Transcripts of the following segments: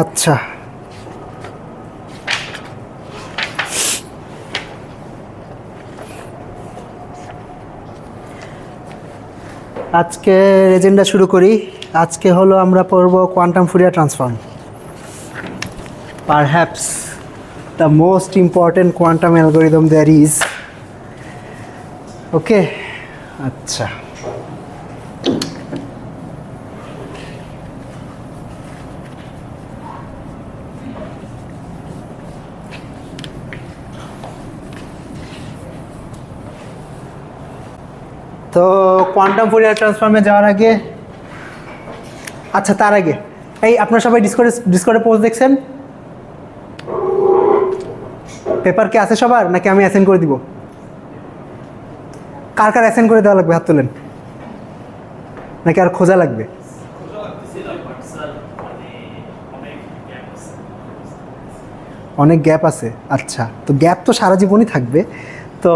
আচ্ছা, আজকে এজেন্ডা শুরু করি। আজকে হলো আমরা পড়ব quantum Fourier transform, perhaps the most important quantum algorithm there is. Okay, আচ্ছা, তো কোয়ান্টাম ফুরিয়ার ট্রান্সফর্মে যাওয়ার আগে, আচ্ছা তার আগে এই আপনারা সবাই ডিসকর্ডে পোস্ট দেখছেন? পেপার কি আছে সবার, নাকি আমি অ্যাসাইন করে দিব? কার কার অ্যাসাইন করে দেওয়া লাগবে হাত তোলেন, নাকি আর খোঁজা লাগবে? অনেক গ্যাপ আছে। আচ্ছা, তো গ্যাপ তো সারা জীবনই থাকবে, তো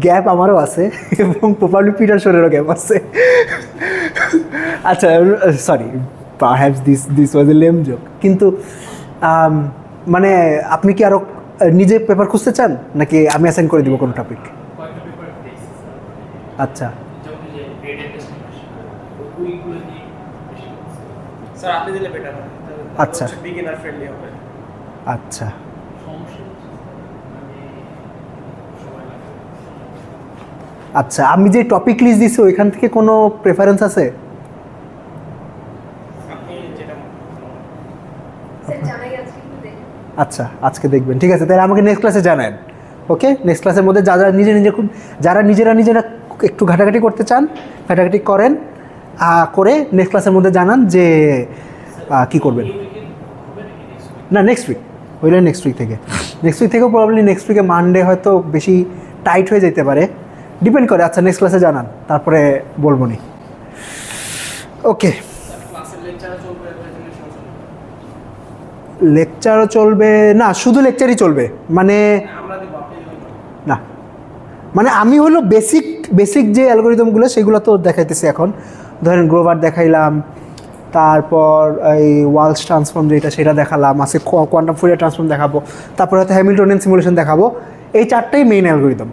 গ্যাপ আমারও আছে এবং প্রপারলি পিটারসনেরও গ্যাপ আছে। আচ্ছা, sorry, perhaps this was a lame joke. কিন্তু মানে আপনি কি আরও নিজে পেপার খুঁজতে চান, নাকি আমি অ্যাসাইন করে দিব কোনো টপিক? আচ্ছা, আচ্ছা আচ্ছা, আচ্ছা, আমি যে টপিক লিস্ট দিচ্ছি ওইখান থেকে কোনো প্রেফারেন্স আছে? আচ্ছা, আজকে দেখবেন, ঠিক আছে, তাহলে আমাকে নেক্সট ক্লাসে জানান। ওকে, নেক্সট ক্লাসের মধ্যে যারা যারা নিজেরা একটু ঘাটাঘাটি করতে চান, ঘাটাঘাটি করেন, করে নেক্সট ক্লাসের মধ্যে জানান যে কি করবেন। না, নেক্সট উইক হইলে নেক্সট উইক থেকেও প্রবাবলি নেক্সট উইকে মানডে হয়তো বেশি টাইট হয়ে যেতে পারে, ডিপেন্ড করে। আচ্ছা, নেক্সট ক্লাসে জানান, তারপরে বলবো নি। ওকে, লেকচারও চলবে না, শুধু লেকচারই চলবে, মানে না, মানে আমি হলো বেসিক যে অ্যালগরিদমগুলো সেগুলো তো দেখাইতেছি এখন। ধরেন গ্রোভার দেখাইলাম, তারপর এই ওয়ালস ট্রান্সফর্ম যেটা সেটা দেখালাম, আছে কোয়ান্টাম ফুরিয়ার ট্রান্সফর্ম দেখাবো, তারপরে হয়তো হ্যামিল্টনিয়ান সিমুলেশন দেখাবো। এই চারটাই মেইন অ্যালগরিদম।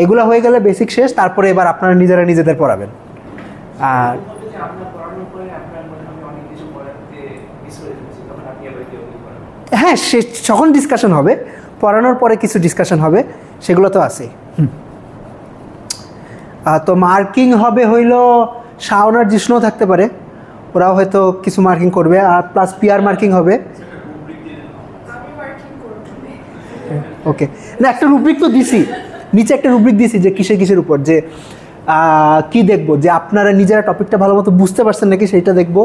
এগুলো হয়ে গেলে বেসিক শেষ, তারপরে এবার আপনারা নিজেদের পড়াবেন। আর হ্যাঁ, সে যখন ডিসকাশন হবে, পড়ানোর পরে কিছু ডিসকাশন হবে, সেগুলো তো আছেই। তো মার্কিং হবে হইল শাওন আর জিষ্ণুও থাকতে পারে, ওরাও হয়তো কিছু মার্কিং করবে, আর প্লাস পিআর মার্কিং হবে। ওকে, না, একটা রুব্রিক তো দিছি, নিচে একটা রুব্রিক দিছি যে কিসের উপর, যে কি দেখবো, যে আপনারা নিজেরা টপিকটা ভালো মতো বুঝতে পারছেন নাকি সেইটা দেখবো,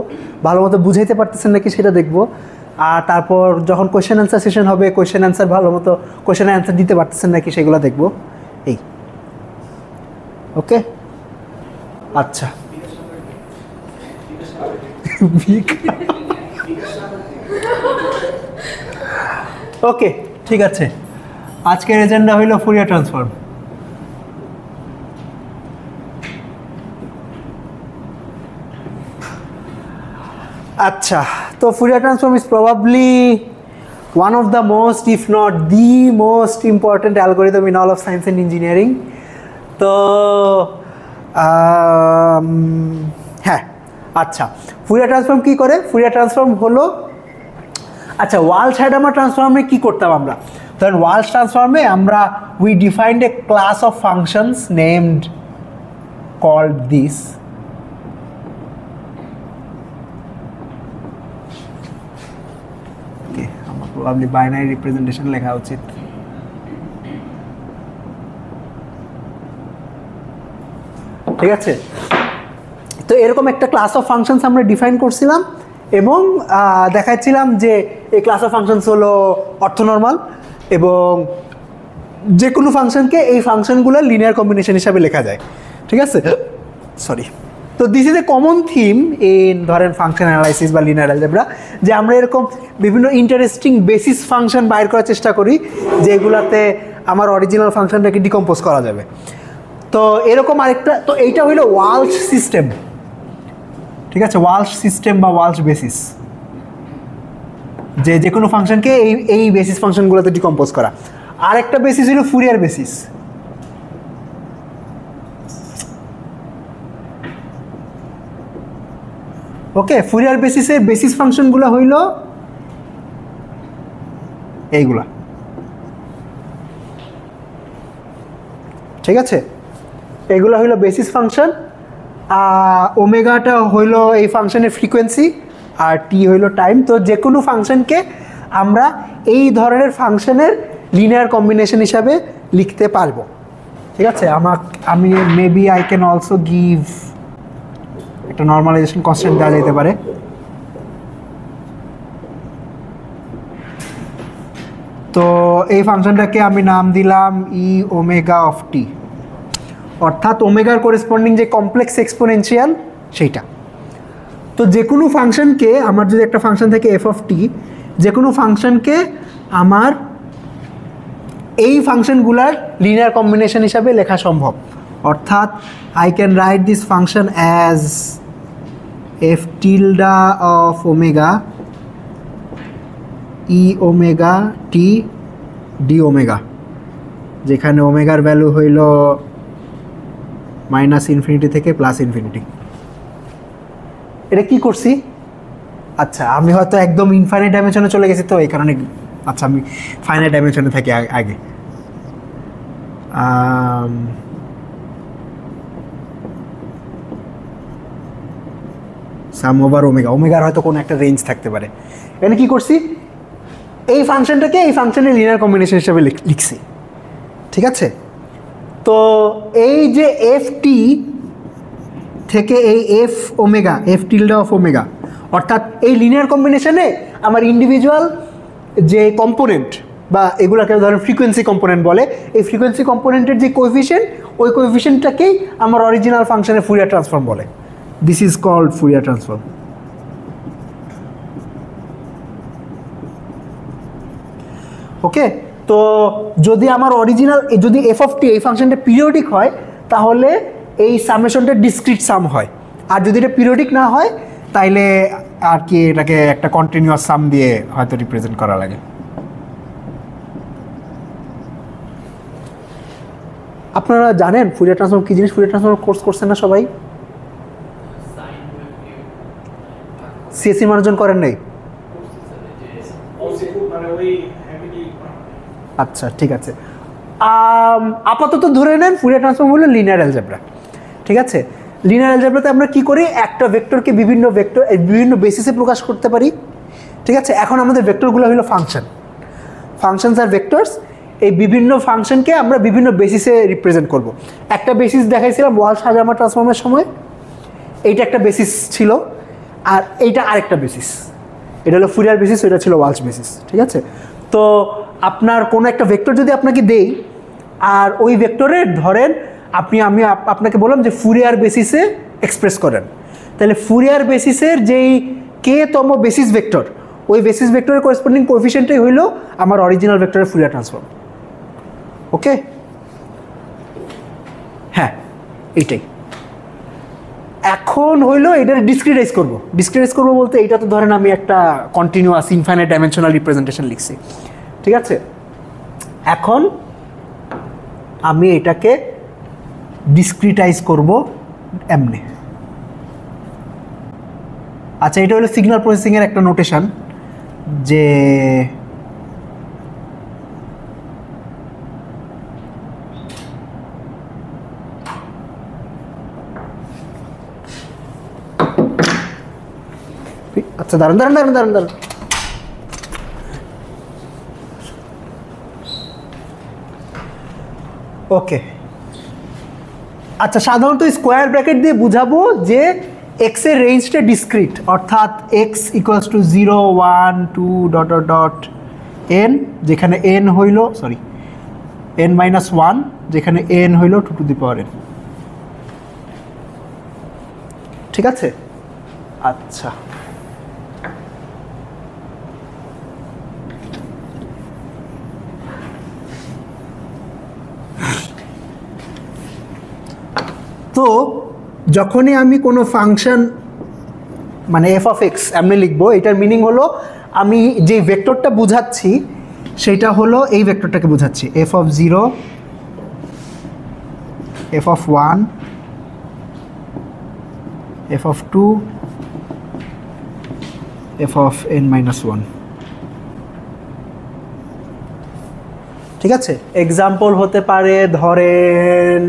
ভালো মতো বুঝাইতে পারতেছেন নাকি সেটা দেখবো, আর তারপর যখন কোয়েশ্চেন অ্যান্সার সেশন হবে, কোয়েশ্চেন অ্যান্সার ভালো মতো কোয়েশ্চেনের অ্যান্সার দিতে পারতেছেন নাকি সেগুলো দেখবো। এই ওকে, আচ্ছা, ওকে, ঠিক আছে। আজকের এজেন্ডা হইল ফুরিয়ার ট্রান্সফর্ম। আচ্ছা, তো Fourier transform is probably one of the most, if not the most important algorithm in all of science and engineering. তো হ্যাঁ, আচ্ছা, ফুরিয়ার ট্রান্সফর্ম কী করে? ফুরিয়ার ট্রান্সফর্ম হলো, আচ্ছা, ওয়ালস-হাইডামার ট্রান্সফর্মে কী করতাম আমরা? ধরেন ওয়ালস ট্রান্সফর্মে আমরা we defined a class of functions named called this. Probably binary representation লেখা উচিত। ঠিক আছে, তো এরকম একটা ক্লাস অফ ফাংশনস আমরা ডিফাইন করছিলাম এবং দেখাচ্ছিলাম যে এই ক্লাস অফ ফাংশনস হলো অর্থনর্মাল এবং যে কোনো ফাংশনকে এই ফাংশনগুলো লিনিয়ার কম্বিনেশন হিসাবে লেখা যায়। ঠিক আছে, সরি। তো this is a common theme in ধরেন ফাংশন অ্যানালাইসিস বা লিনিয়ার অ্যালজেব্রা, যে আমরা এরকম বিভিন্ন ইন্টারেস্টিং বেসিস ফাংশন বাইর করার চেষ্টা করি যেগুলাতে আমার অরিজিনাল ফাংশনটাকে ডিকম্পোজ করা যাবে। তো এরকম আরেকটা, তো এইটা হইলো ওয়ালস সিস্টেম। ঠিক আছে, ওয়ালস সিস্টেম বা ওয়ালস বেসিস। যে কোনো ফাংশনকে এই বেসিস ফাংশনগুলোতে ডিকম্পোজ করা। আর একটা বেসিস হলো ফুরিয়ার বেসিস। ওকে, ফুরিয়ার বেসিসের বেসিস ফাংশনগুলো হইল এইগুলা, ঠিক আছে? এগুলো হইল বেসিস ফাংশন। ওমেগাটা হইল এই ফাংশনের ফ্রিকোয়েন্সি, আর টি হইল টাইম। তো যে কোনো ফাংশনকে আমরা এই ধরনের ফাংশনের লিনিয়ার কম্বিনেশন হিসাবে লিখতে পারবো, ঠিক আছে? আমি maybe I can also give একটা নর্মালাইজেশন কনস্ট্যান্ট দেওয়া যেতে পারে। তো এই ফাংশনটাকে আমি নাম দিলাম ই ওমেগা অফ টি, অর্থাৎ ওমেগার করেসপন্ডিং যে কমপ্লেক্স এক্সপোনেনশিয়াল সেইটা। তো যে কোনো ফাংশনকে আমার যদি একটা ফাংশন থাকে এফ অফ টি, যে কোনো ফাংশনকে আমার এই ফাংশনগুলার লিনিয়ার কম্বিনেশন হিসাবে লেখা সম্ভব। অর্থাৎ I can write this function as F tilde of omega e omega t d omega, যেখানে ওমেগার ভ্যালু হইল -ইনফিনিটি থেকে +ইনফিনিটি। এটা কি করছি? আচ্ছা, আমি হয়তো একদম ইনফাইনাইট ডাইমেনশনে চলে গেছি, তো এই কারণে আচ্ছা আমি ফাইনাইট ডাইমেনশনে থাকি আগে। সাম ওভার ওমেগা, ওমেগার হয়তো কোনো একটা রেঞ্জ থাকতে পারে। এখানে কি করছি? এই ফাংশনটাকে এই ফাংশনের লিনিয়ার কম্বিনেশন হিসেবে লিখছি, ঠিক আছে? তো এই যে এফ টি থেকে এই F omega, F tilde of omega, অর্থাৎ এই লিনিয়ার কম্বিনেশনে আমার ইন্ডিভিজুয়াল যে কম্পোনেন্ট বা এগুলোকে ধরেন ফ্রিকোয়েন্সি কম্পোনেন্ট বলে, এই ফ্রিকোয়েন্সি কম্পোনেন্টের যে কোএফিশিয়েন্ট, ওই কোএফিশিয়েন্টটাকেই আমার অরিজিনাল ফাংশনের ফুরিয়ার ট্রান্সফর্ম বলে। This is called Fourier transform. Okay, তো যদি আমার অরিজিনাল যদি এফ অফ টি এই ফাংশনটা পিরিয়ডিক হয়, তাহলে এই সামেশনটা ডিসক্রিট সাম হয়। আর যদি এটা পিরিয়ডিক না হয়, তাইলে আর কি এটাকে একটা কন্টিনিউয়াস সাম দিয়ে হয়তো রিপ্রেজেন্ট করা লাগে। আপনারা জানেন ফুরিয়ার ট্রান্সফর্ম কি জিনিস? ফুরিয়ার ট্রান্সফর্ম কোর্স করছেন না সবাই? সিএসসি মার্জন করেন নাই? আচ্ছা, ঠিক আছে। আপাতত ধরে নেন ফুরিয়ার ট্রান্সফর্ম হলো লিনিয়ার অ্যালজেব্রা, ঠিক আছে? লিনিয়ার অ্যালজেব্রাতে আমরা কি করি? একটা ভেক্টরকে বিভিন্ন বেসিসে প্রকাশ করতে পারি, ঠিক আছে? এখন আমাদের ভেক্টরগুলো হলো ফাংশনস আর ভেক্টরস। এই বিভিন্ন ফাংশনকে আমরা বিভিন্ন বেসিসে রিপ্রেজেন্ট করব। একটা বেসিস দেখাইছিলাম ওয়ালশ-হাজারমা ট্রান্সফর্মের সময়, এইটা একটা বেসিস ছিল, আর এইটা আরেকটা বেসিস। এটা হলো ফুরিয়ার বেসিস, ওইটা ছিল ওয়ালশ বেসিস, ঠিক আছে? তো আপনার কোনো একটা ভেক্টর যদি আপনাকে দেই, আর ওই ভেক্টরের ধরেন আমি আপনাকে বললাম যে ফুরিয়ার বেসিসে এক্সপ্রেস করেন, তাহলে ফুরিয়ার বেসিসের যেই k-তম বেসিস ভেক্টর, ওই বেসিস ভেক্টরের করেসপন্ডিং কোএফিশিয়েন্টই হইল আমার অরিজিনাল ভেক্টরের ফুরিয়ার ট্রান্সফর্ম। ওকে, হ্যাঁ এইটাই। এখন হইলো এটার ডিসক্রিটাইজ করব বলতে এইটা তো ধরেন আমি একটা কন্টিনিউয়াস ইনফাইনাইট ডাইমেনশনাল রিপ্রেজেন্টেশন লিখছি, ঠিক আছে? এখন আমি এটাকে ডিসক্রিটাইজ করব এমনি। আচ্ছা, এটা হলো সিগন্যাল প্রসেসিংয়ের একটা নোটেশন, যে আচ্ছা দাঁড়ান। ওকে, আচ্ছা, সাধারণত স্কোয়ার ব্র্যাকেট দিয়ে বুঝাবো যে এক্স এর রেঞ্জটা ডিসক্রিট, অর্থাৎ এক্স ইকুয়ালস টু 0, 1, 2... n, যেখানে n হইল n-1, যেখানে n হইল 2n, ঠিক আছে? আচ্ছা, তো যখনই আমি কোনো ফাংশন মানে এফ অফ এক্স এমনি লিখবো, এটার মিনিং হলো আমি যে ভেক্টরটা বুঝাচ্ছি সেটা হলো এই ভেক্টরটাকে বুঝাচ্ছি, F of 0, F of 1, F of 2, F of n-1। ঠিক আছে, এক্সাম্পল হতে পারে ধরেন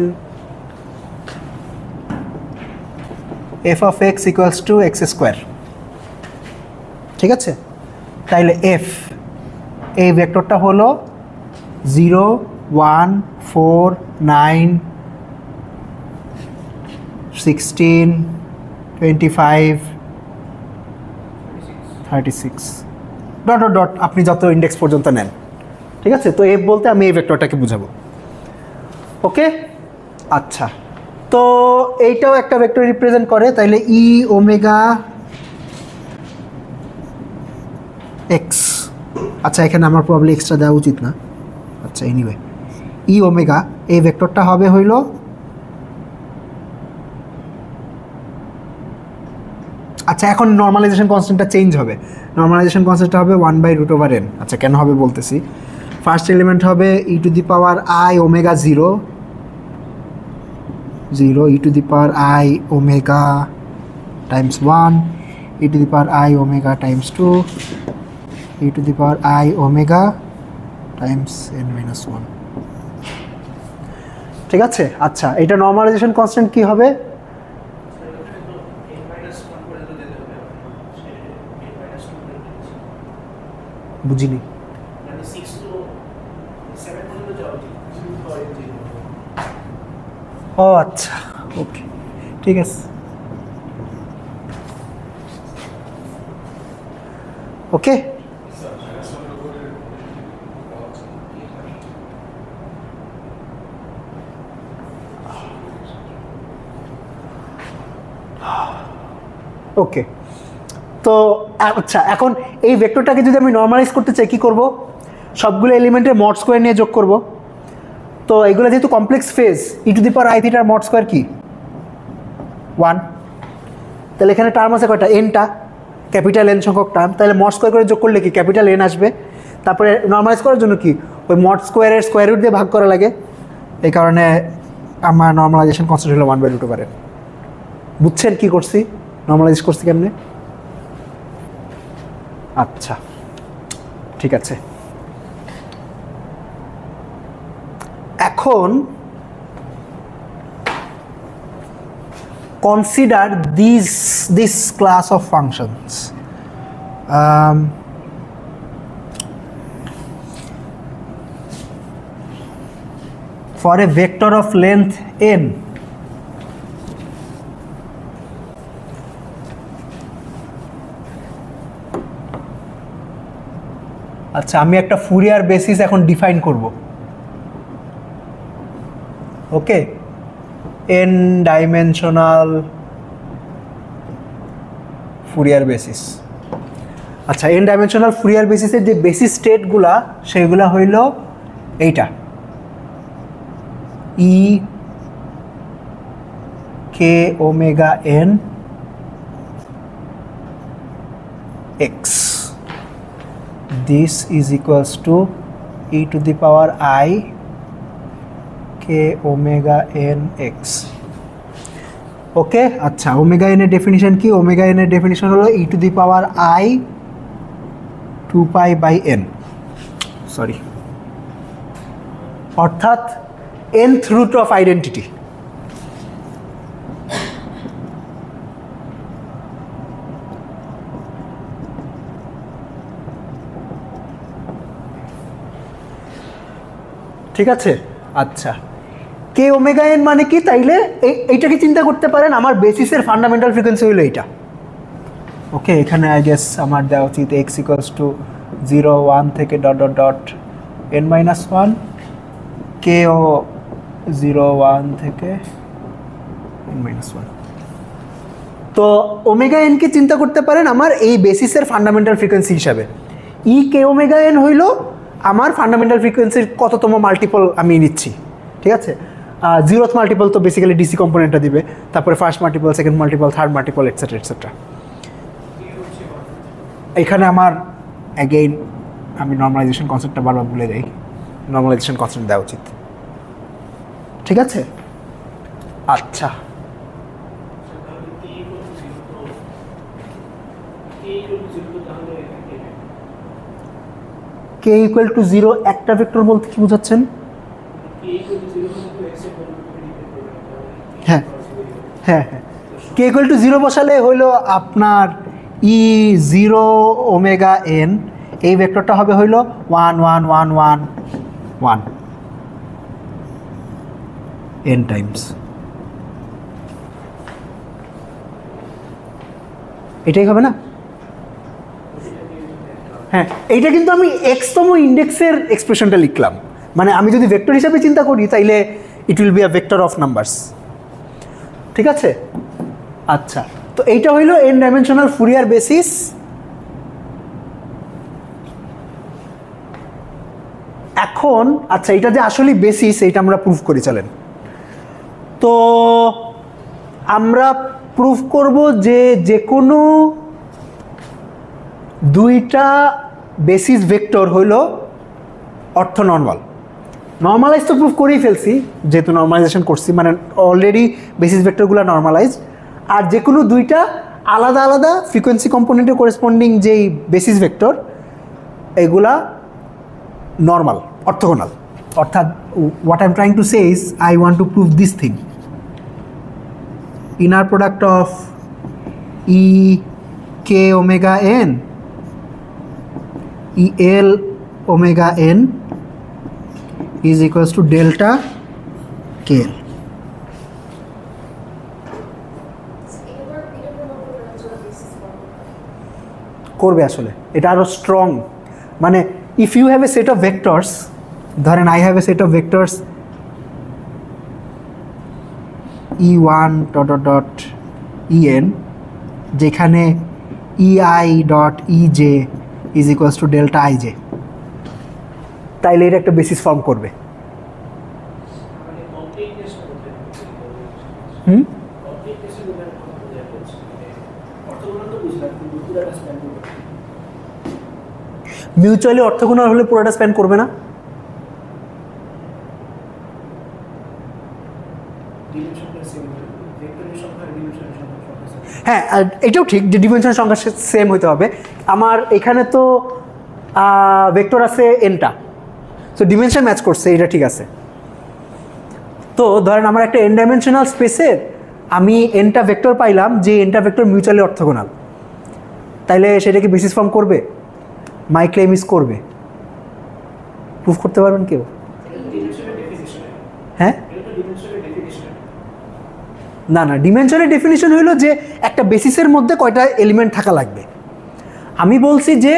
F of X equals to X square. ঠিক আছে, তাইলে এফ এই ভেক্টরটা হলো 0, 1, 4, 9, 16, 25, 36 ডট ডট ডট, আপনি যত ইন্ডেক্স পর্যন্ত নেন। ঠিক আছে, তো এফ বলতে আমি এই ভেক্টরটাকে বুঝাবো। ওকে, আচ্ছা, তো এইটাও একটা ভেক্টর রিপ্রেজেন্ট করে, তাইলে ই ওমেগা এক্স। আচ্ছা, এখানে আমার প্রবলি এক্সট্রা দেওয়া উচিত না। আচ্ছা, এনিওয়ে ই ওমেগা এই ভেক্টরটা হবে হইল আচ্ছা, এখন নর্মালাইজেশন কনস্ট্যান্টটা চেঞ্জ হবে। নর্মালাইজেশন কনস্ট্যান্টটা হবে 1/√n। আচ্ছা, কেন হবে বলতেছি। ফার্স্ট এলিমেন্ট হবে e to the power i omega 0, e to the power i omega times 1, e to the power i omega times 2, e to the power i omega times n-1। ঠিক আছে, আচ্ছা, এটা normalisation constant কি হবে? বুঝিনি। ও আচ্ছা, ওকে, ঠিক আছে, ওকে। ওকে, তো আচ্ছা, এখন এই ভেক্টরটাকে যদি আমি নর্মালাইজ করতে চাই কি করব? সবগুলো এলিমেন্টের মড স্কোয়ার নিয়ে যোগ করব। তো এগুলো যেহেতু complex phase, E to the power I থিটার মড স্কোয়ার কি 1, তাহলে এখানে টার্ম আছে কয়টা? এনটা, ক্যাপিটাল এন সংখ্যক টার্ম। তাহলে মড স্কোয়ার করে যোগ করলে কি ক্যাপিটাল এন আসবে। তারপরে নর্মালাইজ করার জন্য কি ওই মড স্কোয়ারের স্কোয়ার রুট দিয়ে ভাগ করা লাগে। এই কারণে আমার নর্মালাইজেশন কনস্ট্যান্ট হলো 1/√n। বুঝছেন কি করছি, নর্মালাইজ করছি কেমনে? আচ্ছা, ঠিক আছে। এখন consider this class of functions. For a vector of length n, আচ্ছা, আমি একটা ফুরিয়ার বেসিস এখন ডিফাইন করব। ওকে, n ডাইমেনশনাল ফুরিয়ার বেসিস। আচ্ছা, n ডাইমেনশনাল ফুরিয়ার বেসিসের যে বেসিস স্টেটগুলা সেগুলা হইল এইটা, ই K omega n x, this is equals to e to the power I k omega n x. ওকে, আচ্ছা, ওমেগা এন এর ডেফিনিশন কি? ওমেগা এন এর ডেফিনিশন হলো e to the power I 2π/n, sorry, অর্থাৎ nth root of identity. ঠিক আছে, আচ্ছা, কে omega N মানে কি? তাইলে এইটাকে চিন্তা করতে পারেন আমার বেসিসের ফান্ডামেন্টাল ফ্রিকোয়েন্সি হইলো এইটা। ওকে, এখানে আই গেস আমার দেওয়া উচিত এক্স ইকুয়ালস টু 0, 1 থেকে ডট ডট ডট n-1, কে ও 0, 1 থেকে n-1। তো ওমেগা এনকে চিন্তা করতে পারেন আমার এই বেসিসের ফান্ডামেন্টাল ফ্রিকোয়েন্সি হিসাবে। ই কে ওমেগা এন হইল আমার ফান্ডামেন্টাল ফ্রিকোয়েন্সির কততম মাল্টিপল আমি নিচ্ছি। ঠিক আছে, 0th মাল্টিপল তো বেসিক্যালি ডিসি কম্পোনেন্টটা দিবে, তারপরে first multiple, second multiple, third multiple, etcetera etcetera. এখানে আমার অ্যাগেইন আমি নর্মালাইজেশন কনসেপ্টটা বারবার ভুলে যাই, নর্মালাইজেশন কনসেপ্ট দেওয়া উচিত। ঠিক আছে, আচ্ছা কে ইকুয়াল টু 0 একটা ভেক্টর বলতে কি বোঝাচ্ছেন? হ্যাঁ হ্যাঁ হ্যাঁ, কে ইকুয়াল টু 0 বসালে হইলো আপনার E0 ওমেগা n, এই ভেক্টরটা হবে হইলো 1 1 1 1 1 n টাইমস। এটাই হবে না? হ্যাঁ, এইটা কিন্তু আমি এক্সতম ইন্ডেক্সের এক্সপ্রেশনটা লিখলাম, মানে আমি যদি ভেক্টর হিসাবে চিন্তা করি তাইলে it will be a vector of numbers. ঠিক আছে, আচ্ছা তো এইটা হইলো n ডাইমেনশনাল ফুরিয়ার বেসিস। এখন আচ্ছা এটা যে আসলে বেসিস এইটা আমরা প্রুফ করি, চলেন। তো আমরা প্রুফ করব যে যে কোনো দুইটা বেসিস ভেক্টর হইল অর্থনর্মাল। নর্মালাইজ তো প্রুফ করেই ফেলছি যেহেতু নর্মালাইজেশন করছি, মানে অলরেডি বেসিস ভেক্টরগুলো নর্মালাইজড। আর যে কোনো দুইটা আলাদা আলাদা ফ্রিকোয়েন্সি কম্পোনেন্টের করেসপন্ডিং যেই বেসিস ভেক্টর এগুলা নর্মাল, অর্থোগোনাল। অর্থাৎ what I am trying to say is I want to prove this thing, inner product of E k omega n E l omega n is equals to delta k l. করবে আসলে এটা আরো strong, মানে if you have a set of vectors, ধরেন I have a set of vectors E1 dot dot dot En, যেখানে EI dot EJ is equals to delta IJ, তাইলে এটা একটা বেসিস ফর্ম করবে। মিউচুয়ালি অর্থোগোনাল হলে পুরোটা span করবে না? হ্যাঁ এটাও ঠিক যে ডিমেনশনের সংখ্যা সেম হতে হবে। আমার এখানে তো ভেক্টর আছে এনটা, তো ডিমেনশন ম্যাচ করছে, এটা ঠিক আছে। তো ধরেন আমার একটা এন ডাইমেনশনাল স্পেসের আমি এনটা ভেক্টর পাইলাম যে এনটা ভেক্টর মিউচুয়ালি অর্থোগোনাল, তাইলে সেটাকে বেসিস ফর্ম করবে? মাই ক্লেম ইজ করবে। প্রুফ করতে পারবেন কেউ? হ্যাঁ না না, ডিমেনশনের ডেফিনিশন হইল যে একটা বেসিসের মধ্যে কয়টা এলিমেন্ট থাকা লাগবে। আমি বলছি যে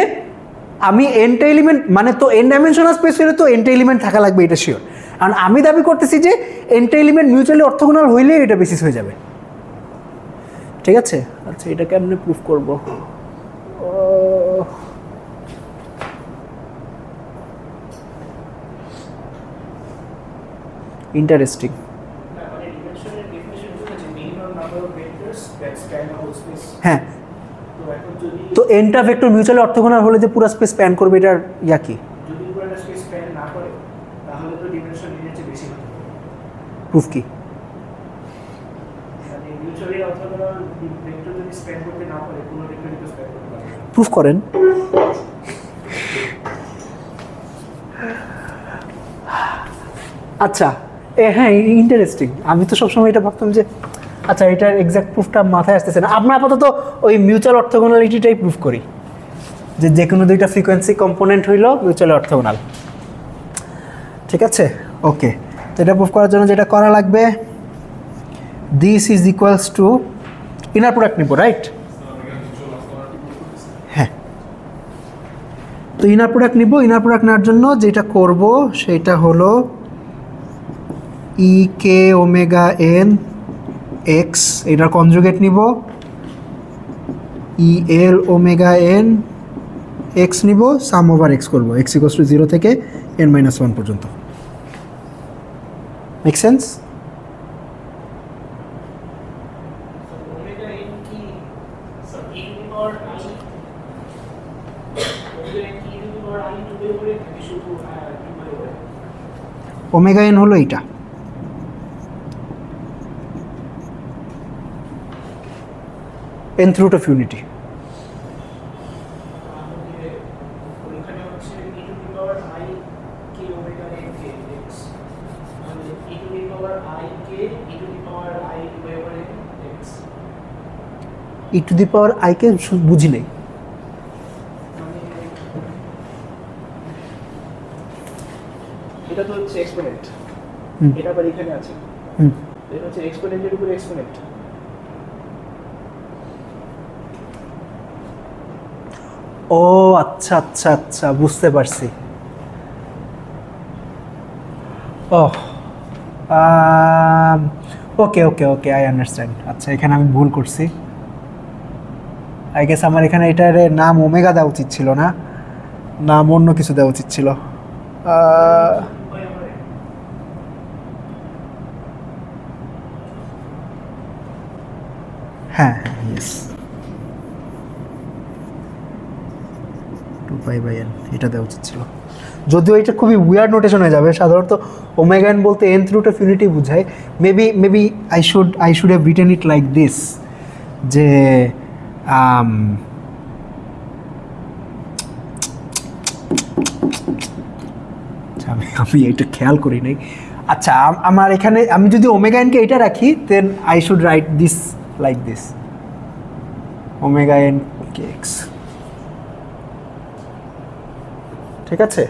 আমি এনটা এলিমেন্ট, মানে তো এন ডাইমেনশনাল স্পেস হলে তো এনটা এলিমেন্ট থাকা লাগবে, এটা শিওর। কারণ আমি দাবি করতেছি যে এনটা এলিমেন্ট মিউচুয়ালি অর্থোগোনাল হইলেই এটা বেসিস হয়ে যাবে। ঠিক আছে, আচ্ছা এটা কেমনে প্রুফ করব? ইন্টারেস্টিং। হ্যাঁ, তো এনটা ভেক্টর মিউচুয়ালি অর্থোগোনাল হলে যে পুরো স্পেস স্প্যান করবে, এটার ইয়া কি? প্রুফ কি? প্রুফ করেন। আচ্ছা হ্যাঁ ইন্টারেস্টিং। আমি তো সবসময় এটা ভাবতাম যে আচ্ছা এটার এক্সাক্ট প্রুফটা মাথায় আসতেছে না। আমরা আপাতত ওই মিউচুয়াল অর্থোগোনালিটিটাই প্রুফ করি, যে যে কোনো দুইটা ফ্রিকোয়েন্সি কম্পোনেন্ট হইল মিউচুয়ালি অর্থোগোনাল। ঠিক আছে, ওকে। তো এটা প্রুফ করার জন্য যেটা করা লাগবে, this is equals two inner product নিব, রাইট? হ্যাঁ, তো ইনার প্রোডাক্ট নিব। ইনার প্রোডাক্ট নেওয়ার জন্য যেটা করব সেটা হলো e K omega N x, এটার কনজুগেট নিব, ই এল ওমেগা এন এক্স নিব, সাম ওভার এক্স করবো, এক্স ইকুয়ালস টু 0 থেকে n-1 পর্যন্ত। Make sense? ওমেগা এন হলো এইটা, nth root of unity। e to the power I কে বুঝি নাই। এটা তো হচ্ছে এক্সপোনেন্ট, এটা আবার এখানে আছে, এটা হচ্ছে এক্সপোনেন্টের উপর এক্সপোনেন্ট। ও আচ্ছা আচ্ছা আচ্ছা, বুঝতে পারছি। ওহ ওকে ওকে ওকে, আই আন্ডারস্ট্যান্ড। আচ্ছা, এখানে আমি ভুল করছি। আই গেস আমার এখানে এটার নাম ওমেগা দেওয়া উচিত ছিল না, নাম অন্য কিছু দেওয়া উচিত ছিল। হ্যাঁ হ্যাঁ, ইয়েস, 2π/n এটা দেওয়া উচিত ছিল। যদিও এটা খুবই উইয়ার্ড নোটেশন হয়ে যাবে, সাধারণত ওমেগা এন বলতে nth root of unity বোঝায়। Maybe I should have written it like this, যে আমি এটা খেয়াল করি নাই। আচ্ছা, আমার এখানে আমি যদি ওমেগা এনকে এটা রাখি, then I should write this like this, omega N K x. ঠিক আছে,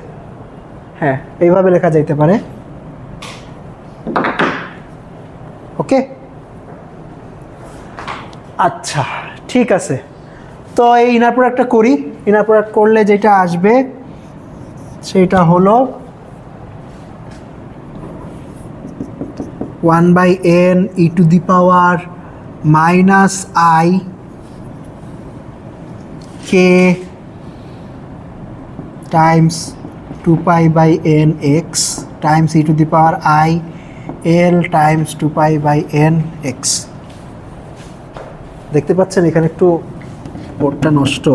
হ্যাঁ, এইভাবে লেখা যাইতে পারে। ওকে, আচ্ছা ঠিক আছে। তো এই ইনার প্রোডাক্টটা করি। ইনার প্রোডাক্ট করলে যেটা আসবে সেটা হলো 1/n e to the power minus I k times 2π/n x times e to the power I l times 2π/n x। দেখতে পাচ্ছেন এখানে একটু বোর্ডটা নষ্ট,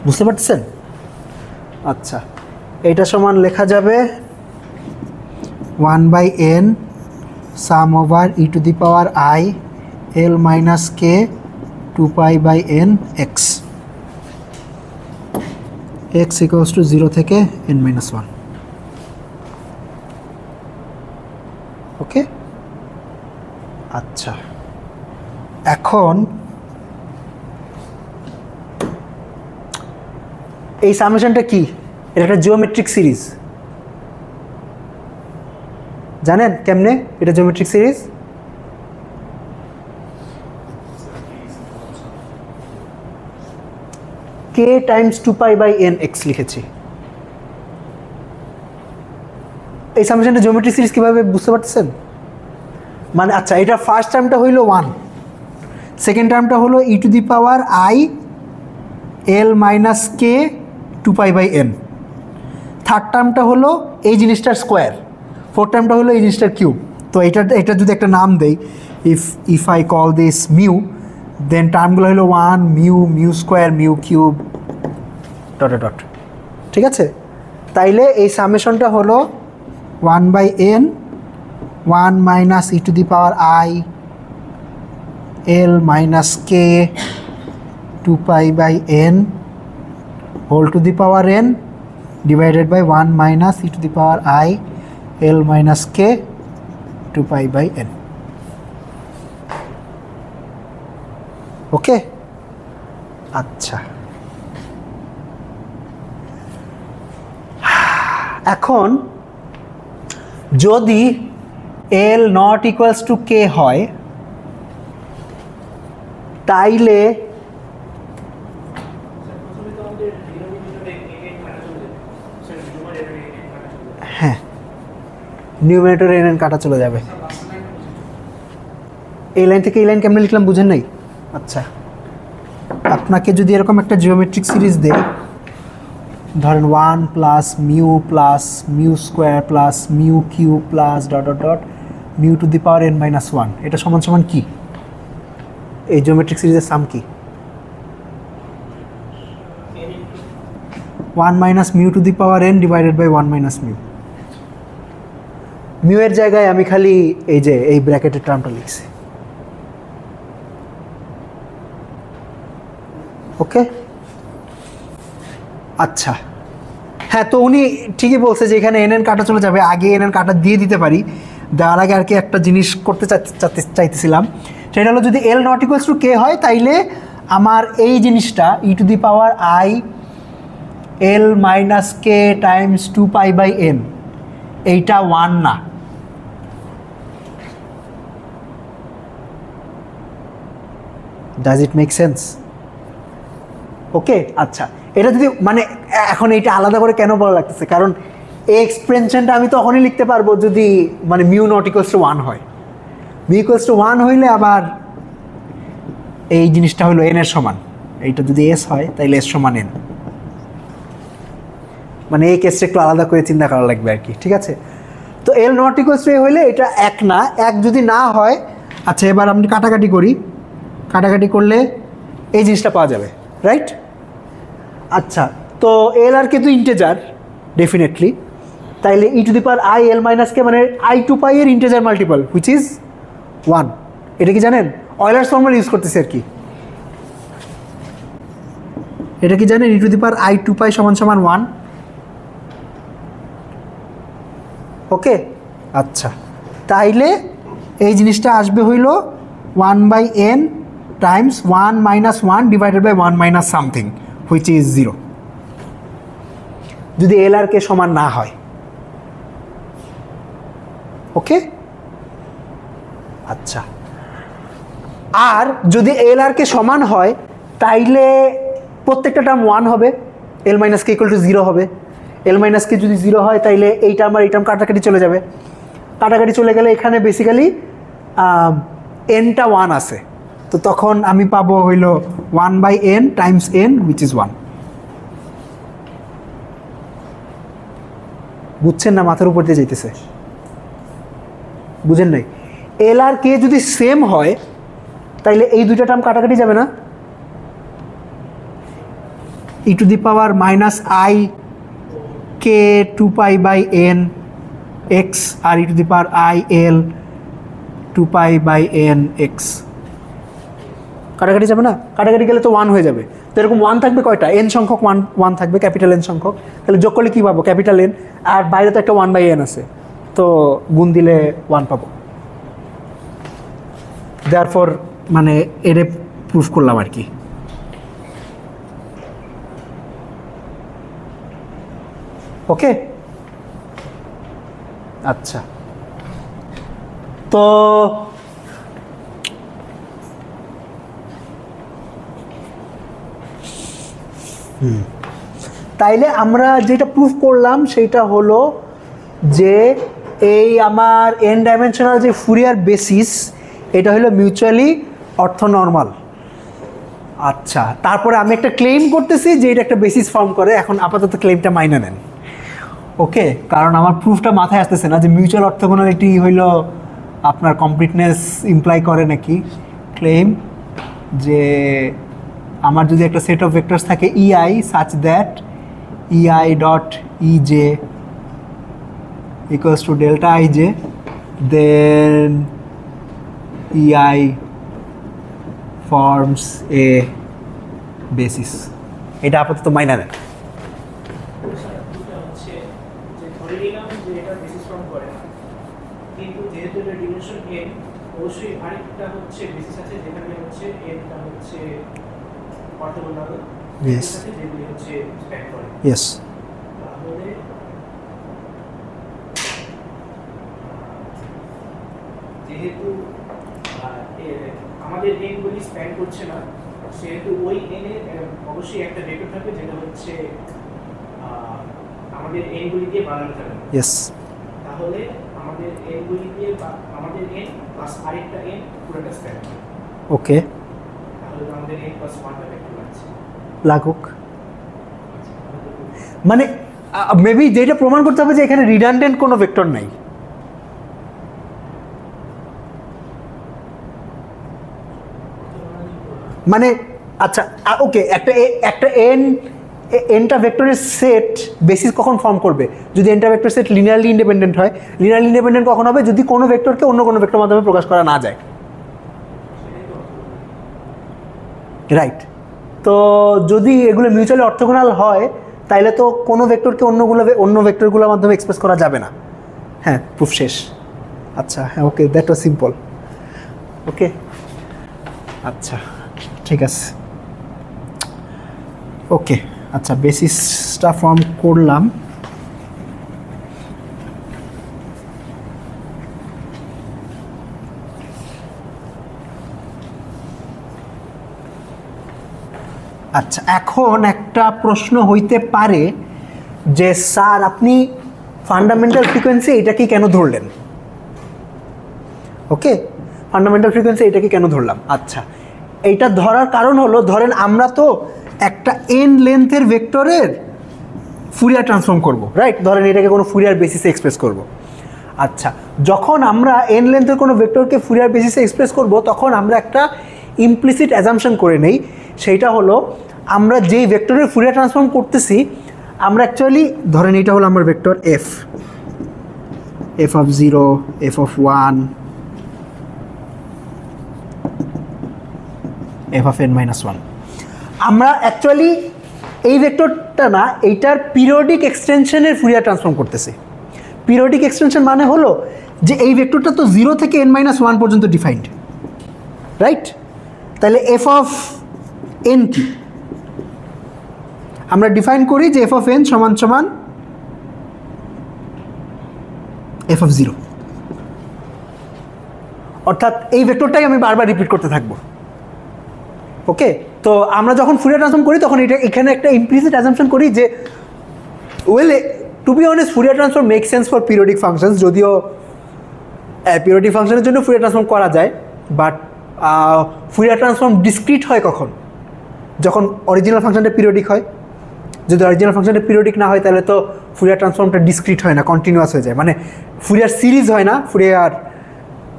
বুঝতে পারছেন? আচ্ছা, এইটা সমান লেখা যাবে 1/n sum over e to the power I l minus k 2π/n x, x equals to 0 থেকে n minus 1। ওকে, আচ্ছা, এখন এই সামেশনটা কি? এটা একটা জিওমেট্রিক সিরিজ। জানেন কেমনে এটা geometric series? k Times 2π/n x লিখেছি। এই সামেশনটা জিওমেট্রিক সিরিজ কিভাবে বুঝতে পারতেছেন? মানে আচ্ছা, এটা ফার্স্ট টার্মটা হইলো 1, সেকেন্ড টার্মটা হলো e to the power I l minus k 2π/n, third টার্মটা হলো এই জিনিসটার স্কোয়ার, ফোর্থ টার্মটা হলো এই জিনিসটার কিউব। তো এটা যদি একটা নাম দেই, if I call this mu, then টার্মগুলো হলো 1 mu, mu square, mu cube, dot dot. ঠিক আছে, তাইলে এই সামেশনটা হলো 1/n 1 minus e to the power I l minus k 2π/n whole to the power n divided by 1 minus e to the power I l minus k 2π/n। ওকে, আচ্ছা, এখন যদি l not equals to k হয়, তাইলে হ্যাঁ, numerator n কাটা চলে যাবে। এই লাইন থেকে এই লাইন কেমনে লিখলাম বুঝেন নাই? আচ্ছা, আপনাকে যদি এরকম একটা জিওমেট্রিক সিরিজ দেয়, ধরেন 1 plus mu square plus mu cube plus dot dot dot mu to the power n minus 1, এটা সমান সমান কি? এই জিওমেট্রিক সিরিজের সাম কি? 1 minus mu to the power n divided by 1 minus mu. Mu এর জায়গায় আমি খালি এই যে এই ব্র্যাকেটের টার্মটা লিখছি। ওকে, আচ্ছা হ্যাঁ, তো উনি ঠিকই বলছে যে এখানে এন কাটা চলে যাবে, আগে এন কাটা দিয়ে দিতে পারি। দেওয়ার আগে আর কি একটা জিনিস করতে চাইতেছিলাম, সেটা হলো যদি L not equals to K হয় তাইলে আমার এই জিনিসটা e to the power i L minus K times 2 pi by N এইটা 1 না। Does it make sense? Okay, আচ্ছা এটা যদি মানে এখন এইটা আলাদা করে কেন বলা লাগতেছে, কারণ এই এক্সপ্রেশনটা আমি তখনই লিখতে পারবো যদি মানে মিউ নট ইকুয়ালস টু 1 হয়। মিউ ইকুয়ালস টু 1 হইলে আবার এই জিনিসটা হলো এন এর সমান, এইটা যদি এস হয় তাহলে এস সমান এন। মানে এই কেসটা একটু আলাদা করে চিন্তা করা লাগবে আর কি, ঠিক আছে? তো এল নট ইকুয়ালস টু এ হইলে এটা 1 না, 1 যদি না হয়, আচ্ছা এবার আমি কাটাকাটি করি, কাটাকাটি করলে এই জিনিসটা পাওয়া যাবে, রাইট? আচ্ছা, তো এল আর কে তো ইন্টেজার ডেফিনেটলি, তাইলে e to the power i L minus K মানে আই 2 পাই এর ইন্টেজার মাল্টিপল হুইচ ইজ 1। এটা কি জানেন? অয়লার্স ফর্মুলা ইউজ করতেছে আর কি। এটা কি জানেন? ই টু দি পাওয়ার আই 2 পাই সমান সমান 1। ওকে, আচ্ছা তাইলে এই জিনিসটা আসবে হইল 1 by n times 1 minus 1 divided by 1 minus something which is 0, যদি এল আর কে সমান না হয়। ওকে, আচ্ছা আর যদি এল আর কে সমান হয় তাইলে প্রত্যেকটা টার্ম 1 হবে, এল মাইনাস কে ইকুয়াল টু 0 হবে। এল মাইনাস কে যদি 0 হয় তাইলে এই টার্ম আর এই টার্ম কাটাকাটি চলে যাবে, কাটাকাটি চলে গেলে এখানে বেসিক্যালি এনটা 1 আছে, তো তখন আমি পাবো হইল 1 by n times n which is 1। বুঝছেন না? মাথার উপর দিয়ে যাইতেছে, বুঝেন নাই? এল আর কে যদি সেম হয় তাইলে এই দুইটা টার্ম কাটাকাটি যাবে না, e to the power minus i K 2 pi by N X আর e to the power i L 2 pi by N X কাটাকাটি যাবে না? কাটাকাটি গেলে তো 1 হয়ে যাবে। তো এরকম 1 থাকবে কয়টা? এন সংখ্যক 1 থাকবে, ক্যাপিটাল এন সংখ্যক। তাহলে যোগ করলে কী পাবো? ক্যাপিটাল এন, আর বাইরে তো একটা 1 বাই এন আছে, তো গুণ দিলে 1 পাবো। দেয়ারফর মানে এরে প্রুফ করলাম আর কি। ওকে, আচ্ছা তো তাইলে আমরা যেটা প্রুফ করলাম সেটা হলো যে এই আমার এন ডাইমেনশনাল যে ফুরিয়ার বেসিস এটা হলো মিউচুয়ালি অর্থনর্মাল। আচ্ছা, তারপরে আমি একটা ক্লেম করতেছি যে এটা একটা বেসিস ফর্ম করে। এখন আপাতত ক্লেমটা মাইনে নেন, ওকে? কারণ আমার প্রুফটা মাথায় আসতেছে না যে মিউচুয়াল অর্থগোনালিটি হইল আপনার কমপ্লিটনেস ইমপ্লাই করে নাকি। ক্লেম যে আমার যদি একটা সেট অফ ভেক্টরস থাকে e i such that e i dot e j equals to delta i j, then e i forms a basis. এটা আপাতত মাইনা নেন। অবশ্যই আরেকটা হচ্ছে বেসিস আছে যেখানে হচ্ছে এনটা হচ্ছে অর্থগোনাল, Yes. যেগুলি হচ্ছে স্প্যান করে। Yes. তাহলে যেহেতু আমাদের এনগুলি স্প্যান করছে না, সেহেতু ওই এনে অবশ্যই একটা ভেক্টর থাকবে যেটা হচ্ছে আমাদের এনগুলি দিয়ে বানানো যাবে। Yes. তাহলে আমাদের এনগুলি দিয়ে আমাদের এন প্লাস আরেকটা এন পুরোটা স্প্যান করে। ওকে, তাহলে আমাদের এন প্লাস 1 টা ভেক্টর আছে। লাগুক। মানে মেবি যেটা প্রমাণ করতে হবে যে এখানে রিডান্ডেন্ট কোনো ভেক্টর নাই। মানে আচ্ছা ওকে, একটা এন এনটা ভেক্টরের সেট বেসিস কখন ফর্ম করবে? যদি এনটা ভেক্টর সেট লিনিয়ারলি ইন্ডিপেন্ডেন্ট হয়। লিনিয়ারলি ইন্ডিপেন্ডেন্ট কখন হবে? যদি কোনো ভেক্টরকে অন্য কোনো ভেক্টর মাধ্যমে প্রকাশ করা না যায়, রাইট? তো যদি এগুলো মিউচুয়ালি অর্থোগোনাল হয় তাহলে তো কোনো ভেক্টরকে অন্য ভেক্টরগুলোর মাধ্যমে এক্সপ্রেস করা যাবে না। হ্যাঁ, প্রুফ শেষ। আচ্ছা, হ্যাঁ, ওকে, দ্যাট ওয়াজ সিম্পল। ওকে, আচ্ছা, ঠিক আছে। ওকে, আচ্ছা, বেসিসটা ফর্ম করলাম। আচ্ছা, এখন একটা প্রশ্ন হইতে পারে যে স্যার আপনি ফান্ডামেন্টাল ফ্রিকোয়েন্সি এটাকে কেন ধরলেন? ওকে, ফান্ডামেন্টাল ফ্রিকোয়েন্সি এটাকে কেন ধরলাম? আচ্ছা, এইটা ধরার কারণ হলো, ধরেন আমরা তো একটা এন লেন্থের ভেক্টরের ফুরিয়ার ট্রান্সফর্ম করব, রাইট? ধরেন এটাকে কোনো ফুরিয়ার বেসিসে এক্সপ্রেস করব। আচ্ছা, যখন আমরা এন লেন্থের কোনো ভেক্টরকে ফুরিয়ার বেসিসে এক্সপ্রেস করব তখন আমরা একটা ইমপ্লিসিট অ্যাজাম্পশন করে নেই। সেইটা হলো আমরা যেই ভেক্টরের ফুরিয়ার ট্রান্সফর্ম করতেছি, আমরা অ্যাকচুয়ালি ধরেন এটা হলো আমার vector F, F of 0, F of 1, F of n-1। আমরা অ্যাকচুয়ালি এই ভেক্টরটা না, এইটার পিরিয়ডিক এক্সটেনশনের ফুরিয়ার ট্রান্সফর্ম করতেছি। পিরিয়ডিক এক্সটেনশন মানে হলো যে এই ভেক্টরটা তো 0 থেকে n-1 পর্যন্ত ডিফাইন্ড, রাইট? তাহলে এফ অফ এন কি? আমরা ডিফাইন করি যে এফ অফ এন সমান সমান এফ অফ 0, অর্থাৎ এই ভেক্টরটাই আমি বারবার রিপিট করতে থাকবো। ওকে, তো আমরা যখন ফুরিয়ার ট্রান্সফর্ম করি তখন এখানে একটা ইমপ্লিসিট অ্যাজাম্পশন করি যে well, to be honest, Fourier transform make sense for periodic functions, যদিও পিরিয়ডিক ফাংশনের জন্য ফুরিয়ার ট্রান্সফর্ম করা যায়, বাট ফুরিয়ার ট্রান্সফর্ম ডিসক্রিট হয় কখন? যখন অরিজিনাল ফাংশনটা পিরিয়ডিক হয়। যদি অরিজিনাল ফাংশনটা পিরিয়ডিক না হয় তাহলে তো ফুরিয়ার ট্রান্সফর্মটা ডিসক্রিট হয় না, কন্টিনিউয়াস হয়ে যায়, মানে ফুরিয়ার সিরিজ হয় না, ফুরিয়ার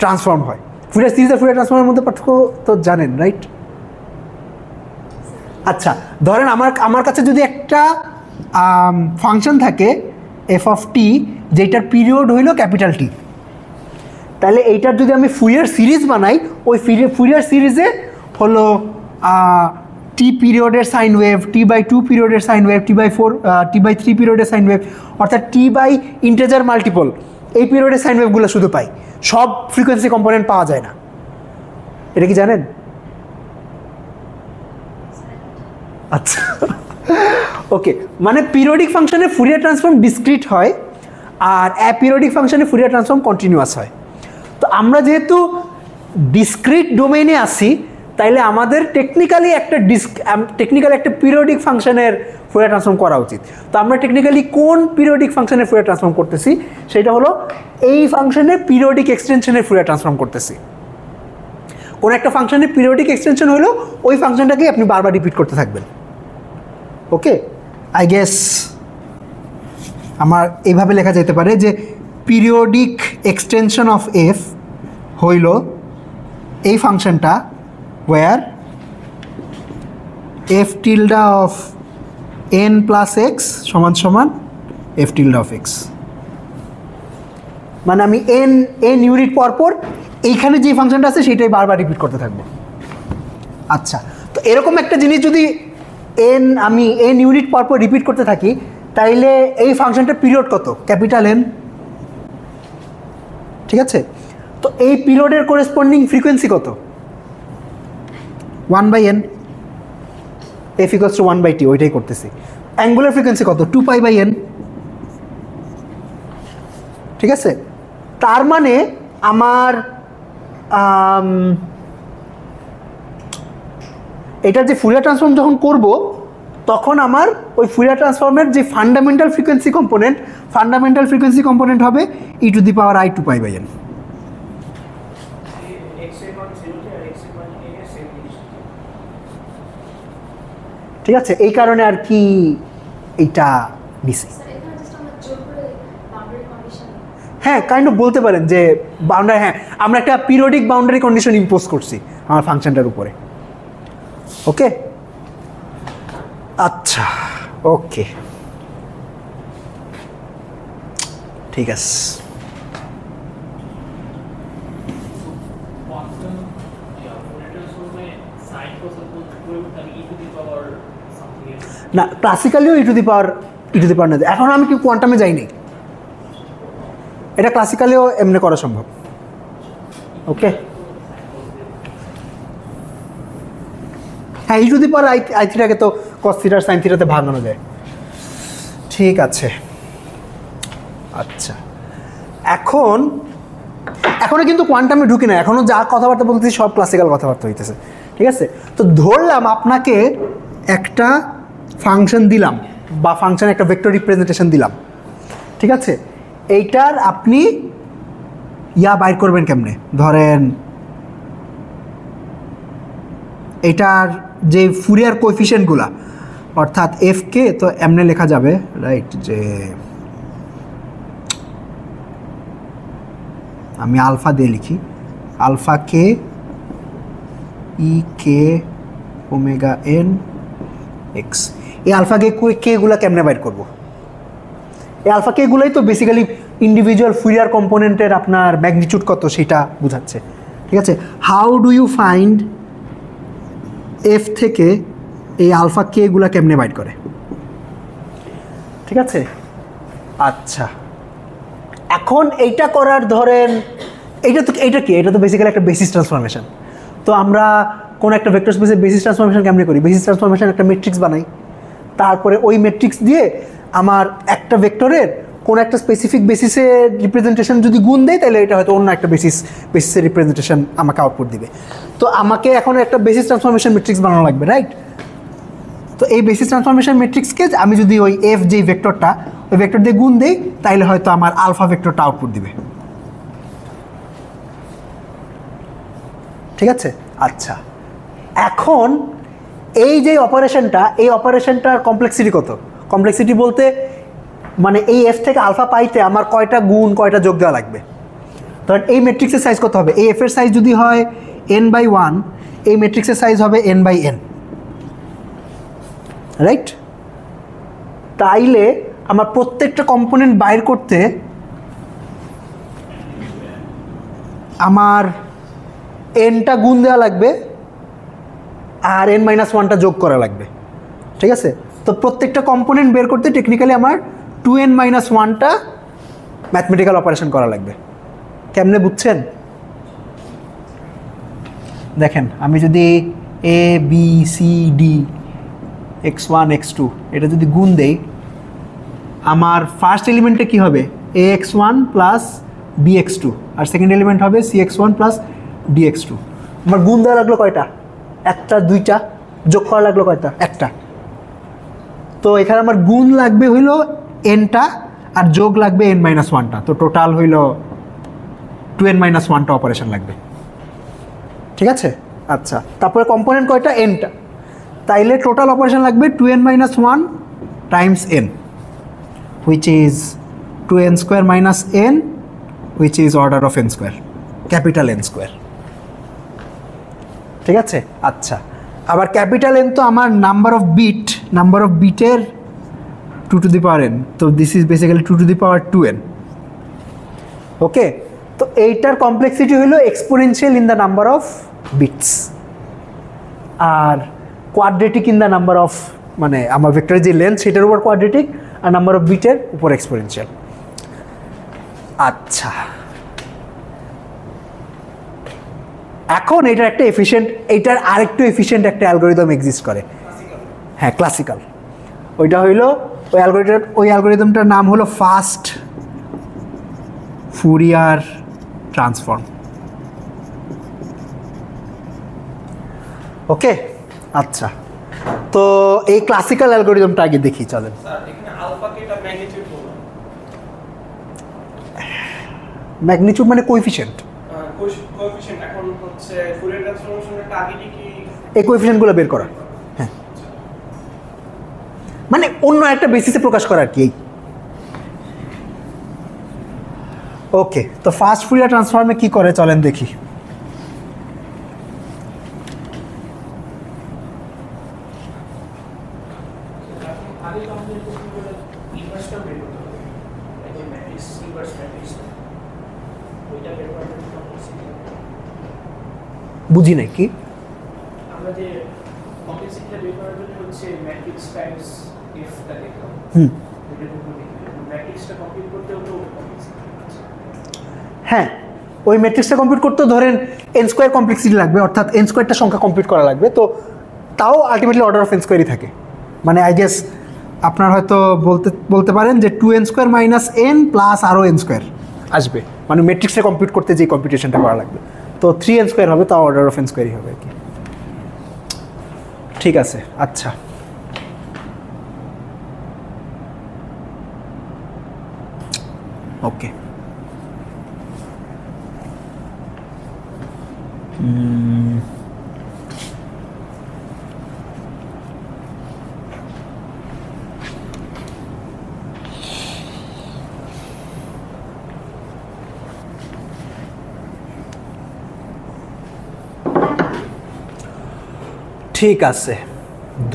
ট্রান্সফর্ম হয়। ফুরিয়ার সিরিজ আর ফুরিয়ার ট্রান্সফর্মের মধ্যে পার্থক্য তো জানেন, রাইট? আচ্ছা, ধরেন আমার কাছে যদি একটা ফাংশন থাকে এফ অফ টি, যেটার পিরিয়ড হইল ক্যাপিটাল টি, তাহলে এইটার যদি আমি ফুরিয়ার সিরিজ বানাই, ওই ফুরিয়ার সিরিজে হলো টি পিরিয়ডের সাইন ওয়েভ, t/2 পিরিয়ডের সাইন ওয়েভ, t/4 t/3 পিরিয়ডের সাইন ওয়েভ, অর্থাৎ t/ইন্টিজার মাল্টিপল এই পিরিয়ডের সাইন ওয়েভগুলো শুধু পাই, সব ফ্রিকোয়েন্সি কম্পোনেন্ট পাওয়া যায় না। এটা কি জানেন? আচ্ছা, ওকে, মানে পিরিয়ডিক ফাংশনে ফুরিয়ার ট্রান্সফর্ম ডিসক্রিট হয় আর অ্যাপিরিয়ডিক ফাংশনে ফুরিয়ার ট্রান্সফর্ম কন্টিনিউয়াস হয়। তো আমরা যেহেতু ডিসক্রিট ডোমেইনে আসি, তাইলে আমাদের টেকনিক্যালি একটা পিরিয়ডিক ফাংশনের ফুরিয়ার ট্রান্সফর্ম করা উচিত। তো আমরা টেকনিক্যালি কোন পিরিয়ডিক ফাংশনের ফুরিয়ার ট্রান্সফর্ম করতেছি? সেটা হলো এই ফাংশনের পিরিয়ডিক এক্সটেনশনের ফুরিয়ার ট্রান্সফর্ম করতেছি। কোন একটা ফাংশনের পিরিয়ডিক এক্সটেনশন হলো ওই ফাংশনটাকেই আপনি বারবার রিপিট করতে থাকবেন। ওকে, আই গেস আমার এইভাবে লেখা যেতে পারে যে পিরিয়ডিক এক্সটেনশন অফ এফ হইল এই ফাংশনটা where f tilde of n plus x সমান সমান f tilde of x, মানে আমি n ইউনিট পরপর এইখানে যে ফাংশনটা আছে সেটাই বারবার রিপিট করতে থাকবো। আচ্ছা, তো এরকম একটা জিনিস যদি আমি n ইউনিট পরপর রিপিট করতে থাকি, তাইলে এই ফাংশনটার পিরিয়ড কত? ক্যাপিটাল N, ঠিক আছে? তো এই পিরিয়ডের করেসপন্ডিং ফ্রিকোয়েন্সি কত? 1/n, f equals to 1/t, ওইটাই করতেছি। অ্যাঙ্গুলার ফ্রিকোয়েন্সি কত? 2π/n, ঠিক আছে? তার মানে আমার এটার যে ফুরিয়ার ট্রান্সফর্ম যখন করব তখন আমার ওই ফুরিয়ার ট্রান্সফর্মের যে ফান্ডামেন্টাল ফ্রিকোয়েন্সি কম্পোনেন্ট হবে e⁻i 2π/n। ঠিক আছে, এই কারণে আর কি এইটা নিছি। হ্যাঁ, কাইন্ড অফ বলতে পারেন যে বাউন্ডারি, হ্যাঁ, আমরা একটা পিরিয়ডিক বাউন্ডারি কন্ডিশন ইম্পোজ করছি আমার ফাংশনটার উপরে। ওকে, আচ্ছা, ওকে, ঠিক আছে। না, ক্লাসিক্যালিও ই টু দি পাওয়ার না, এখন আমি কি কোয়ান্টামে যাইনি, এটা ক্লাসিক্যালিও এমনি করা সম্ভব। ওকে, হ্যাঁ, ই টু দি পাওয়ার আই থিটাকে তো কস থিটা সাইন থিটাতে ভাঙানো যায়। ঠিক আছে, আচ্ছা, এখনো কিন্তু কোয়ান্টামে ঢুকি না, এখনো যা কথাবার্তা বলতেছি সব ক্লাসিক্যাল কথাবার্তা হইতেছে। ঠিক আছে, তো ধরলাম আপনাকে একটা ফাংশন দিলাম, বা ফাংশন একটা ভেক্টর রিপ্রেজেন্টেশন দিলাম। ঠিক আছে, এইটার আপনি বাইর করবেন কেমনে? ধরেন এইটার যে ফুরিয়ার কোএফিশিয়েন্টগুলা, অর্থাৎ এফ কে তো এমনে লেখা যাবে, রাইট, যে আমি আলফা দিয়ে লিখি, আলফা কে ই কে ওমেগা এন এক্স। এই আলফা কে গুলা কেমনে বাইর করবো? এই আলফা কে গুলাই তো বেসিক্যালি ইন্ডিভিজুয়াল ফুরিয়ার কম্পোনেন্টের আপনার ম্যাগনিটিউড কত সেটা বোঝাচ্ছে। ঠিক আছে, how do you find f থেকে এই আলফা কে গুলা কেমনে বাইর করে? ঠিক আছে, আচ্ছা, এখন এইটা করার ধরেন এইটা কি, এটা তো বেসিক্যালি একটা বেসিস ট্রান্সফরমেশন। তো আমরা কোন একটা ভেক্টর স্পেসের বেসিস ট্রান্সফরমেশন কেমনে করি? বেসিস ট্রান্সফরমেশন একটা ম্যাট্রিক্স বানাই, তারপরে ওই ম্যাট্রিক্স দিয়ে আমার একটা ভেক্টরের কোন একটা স্পেসিফিক বেসিসের রিপ্রেজেন্টেশন যদি গুণ দেয়, তাহলে এটা হয়তো অন্য একটা বেসিসের রিপ্রেজেন্টেশন আমাকে আউটপুট দিবে। তো আমাকে এখন একটা বেসিস ট্রান্সফরমেশন ম্যাট্রিক্স বানানো লাগবে, রাইট? তো এই বেসিস ট্রান্সফরমেশন ম্যাট্রিক্সকে আমি যদি ওই এফ যেই ভেক্টরটা, ওই ভেক্টর দিয়ে গুণ দেই, তাইলে হয়তো আমার আলফা ভেক্টরটা আউটপুট দিবে। ঠিক আছে, আচ্ছা, এখন এই যে অপারেশনটা, এই অপারেশনটার কমপ্লেক্সিটি কত? কমপ্লেক্সিটি বলতে মানে এই এফ থেকে আলফা পাইতে আমার কয়টা গুণ কয়টা যোগ দেওয়া লাগবে। ধরেন এই ম্যাট্রিক্সের সাইজ কত হবে? এই এফ এর সাইজ যদি হয় n/1, এই ম্যাট্রিক্সের সাইজ হবে n/n, রাইট? তাইলে আমার প্রত্যেকটা কম্পোনেন্ট বাইর করতে আমার nটা গুণ দেওয়া লাগবে আর n-1টা যোগ করা লাগবে। ঠিক আছে, তো প্রত্যেকটা কম্পোনেন্ট বের করতে টেকনিক্যালি আমার 2n-1টা ম্যাথমেটিক্যাল অপারেশন করা লাগবে। কেমনে বুঝছেন? দেখেন, আমি যদি a b c d x1 x2 এটা যদি গুণ দেই, আমার ফার্স্ট এলিমেন্টে কি হবে? ax1 প্লাস bx2, আর সেকেন্ড এলিমেন্ট হবে cx1 প্লাস dx2। আমার গুণ দেওয়া লাগলো কয়টা? একটা, দুইটা। যোগ করা লাগলো কয়টা? একটা। তো এখানে আমার গুণ লাগবে হইল nটা আর যোগ লাগবে n-1টা, তো টোটাল হইল 2n-1টা অপারেশন লাগবে। ঠিক আছে, আচ্ছা, তারপরে কম্পোনেন্ট কয়টা? nটা, তাইলে টোটাল অপারেশন লাগবে 2n-1 Times n, which is 2n square minus n, which is order of n square, capital N square। ঠিক আছে, আচ্ছা, আবার ক্যাপিটাল N তো আমার নাম্বার অফ বিটের 2 to the power n, তো this is basically 2 to the power 2n। Okay, তো এইটার কমপ্লেক্সিটি হলো exponential in the number of bits, আর quadratic in the number of, মানে আমার ভেক্টরের যে লেন্থ সেটার উপর কোয়াড্রেটিক, আর নাম্বার অফ বিটের উপর এক্সপোনেনশিয়াল। আচ্ছা, এখন এটার একটা এইটার আরেকটু এফিশিয়েন্ট একটা অ্যালগোরিদম এক্সিস্ট করে। হ্যাঁ, ক্লাসিক্যাল। ওইটা হইলো ওই অ্যালগোরিদমটার নাম হলো ফাস্ট ফুরিয়ার ট্রান্সফর্ম। ওকে, আচ্ছা, তো এই ক্লাসিক্যাল অ্যালগোরিদমটা আগে দেখি, চলেন। ম্যাগনিটিউড মানে কোএফিশিয়েন্ট, এখন হচ্ছে ফুরিয়ার ট্রান্সফরমেশনের টার্গেটই কি এই কোএফিশিয়েন্টগুলো বের করা। হ্যাঁ, মানে অন্য একটা বেসিসে প্রকাশ করা আর কি। ওকে, তো ফাস্ট ফুরিয়ার ট্রান্সফর্মে কি করে চলেন দেখি। আগে তো আমাদের ইনভার্সটা বের করতে হবে, এই যে ম্যাট্রিক্স ইনভার্স ম্যাট্রিক্স ওইটা বের করার জন্য কমপ্লেক্সিটি বুঝি নাই কি আমরা যে কমপ্লেক্সিটিটা বের করার জন্য হচ্ছে ম্যাট্রিক্স টাইমস এফ টা দেখলাম। এটা কিন্তু ম্যাট্রিক্সটা কমপ্লিট করতে হলো কমপ্লেক্সিটি। হ্যাঁ, ওই ম্যাট্রিক্সটা কমপ্লিট করতে ধরেন এন স্কোয়ার কমপ্লেক্সিটি লাগবে, অর্থাৎ এন স্কোয়ারটা সংখ্যা কমপ্লিট করা লাগবে। তো তাও আলটিমেটলি অর্ডার অফ এন স্কোয়ারই থাকে। মানে আই গেস আপনার হয়তো বলতে পারেন যে 2n square minus N plus আরও এন স্কোয়ার আসবে, মানে ম্যাট্রিক্সটা কমপ্লিট করতে যে কম্পিউটেশনটা করা লাগবে। তো 3n স্কোয়ার হবে, তাও অর্ডার অফ এন স্কোয়ারই হবে আর কি। ঠিক আছে, আচ্ছা ওকে। ঠিক আছে,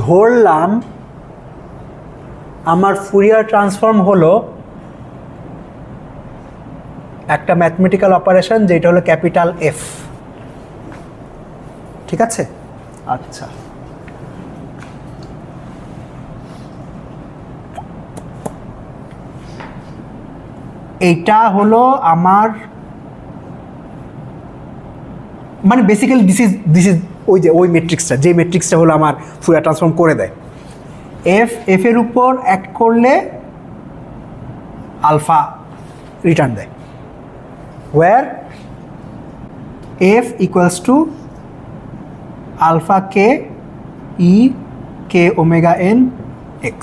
ধরলাম আমার ফুরিয়ার ট্রান্সফর্ম হলো একটা ম্যাথমেটিক্যাল অপারেশন যেটা হলো ক্যাপিটাল এফ। ঠিক আছে, আচ্ছা এইটা হলো আমার, মানে বেসিক্যালি দিস ইজ ওই ম্যাট্রিক্সটা, যে ম্যাট্রিক্সটা হলো আমার ফুরিয়ার ট্রান্সফর্ম করে দেয়। এফ এর উপর অ্যাড করলে আলফা রিটার্ন দেয়, where f equals to alpha k e k omega n x।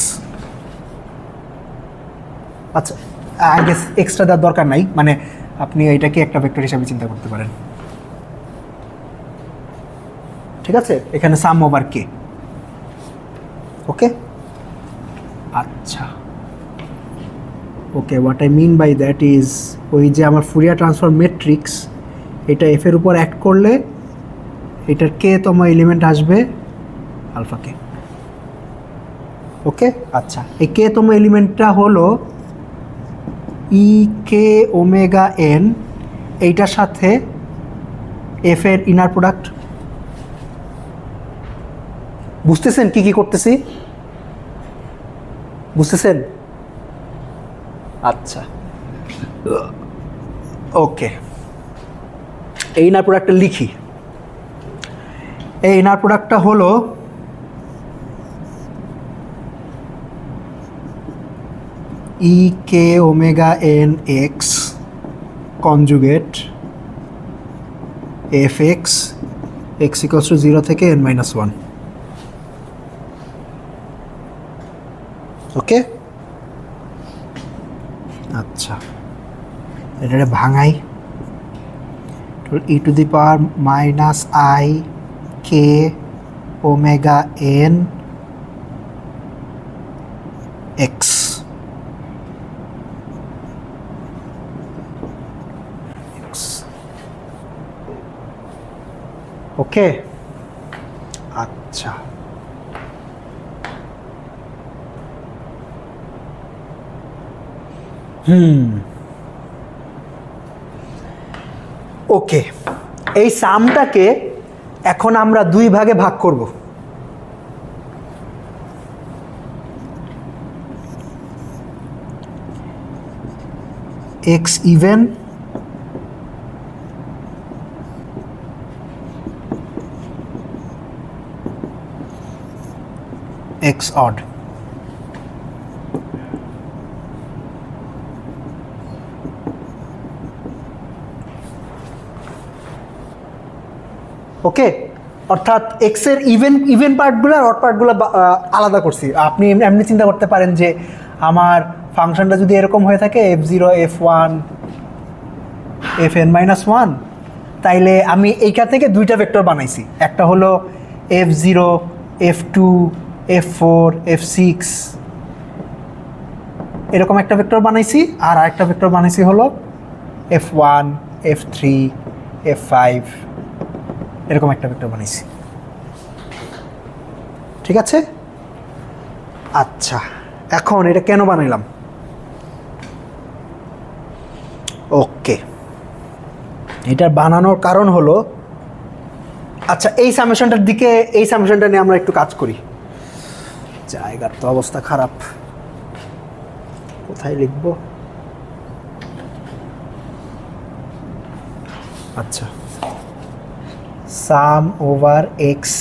আচ্ছা, আই গেস এক্সট্রা দেওয়ার দরকার নাই, মানে আপনি এইটাকে একটা ভেক্টর হিসাবে চিন্তা করতে পারেন। ঠিক আছে, এখানে সাম ওভার কে। ওকে, আচ্ছা okay, what I mean by that is ওই যে আমার ফুরিয়ার ট্রান্সফর্ম ম্যাট্রিক্স, এটা এফ এর উপর অ্যাড করলে এটার কে তম এলিমেন্ট আসবে আলফা কে। ওকে, আচ্ছা এই কে তম এলিমেন্টটা হলো ই কে ওমেগা এন, এইটার সাথে এফ এর ইনার প্রোডাক্ট। বুঝতেছেন কি কি করতেছি? বুঝতেছেন? আচ্ছা ওকে, এই ইনার প্রোডাক্টটা লিখি। এই ইনার প্রোডাক্টটা হলো e K omega N X conjugate F X X equals to 0 থেকে n মাইনাস 1। ওকে, আচ্ছা এটা ভাঙাই, e to the power minus i K omega N X. Okay, আচ্ছা ওকে, এই সামটাকে এখন আমরা দুই ভাগে ভাগ করব। X even X odd. Okay, অর্থাৎ এক্সের ইভেন পার্টগুলো আর অড পার্টগুলো আলাদা করছি। আপনি এমনি চিন্তা করতে পারেন যে আমার ফাংশনটা যদি এরকম হয়ে থাকে f0 f1 fn মাইনাস 1, তাইলে আমি এইটা থেকে দুইটা ভেক্টর বানাইছি। একটা হলো f0 f2 f4 f6 এরকম একটা ভেক্টর বানাইছি, আর আরেকটা ভেক্টর বানাইছি হলো f1 f3 f5 এরকম একটা ভেক্টর বানাইছি। ঠিক আছে, আচ্ছা, এখন এটা কেন বানাইলাম? ওকে, এটা বানানোর কারণ হলো, আচ্ছা এই সামেশনটার দিকে, এই সামেশনটা নিয়ে আমরা একটু কাজ করি। জায়গার তো অবস্থা খারাপ, কোথায় লিখবো? আচ্ছা, sum over X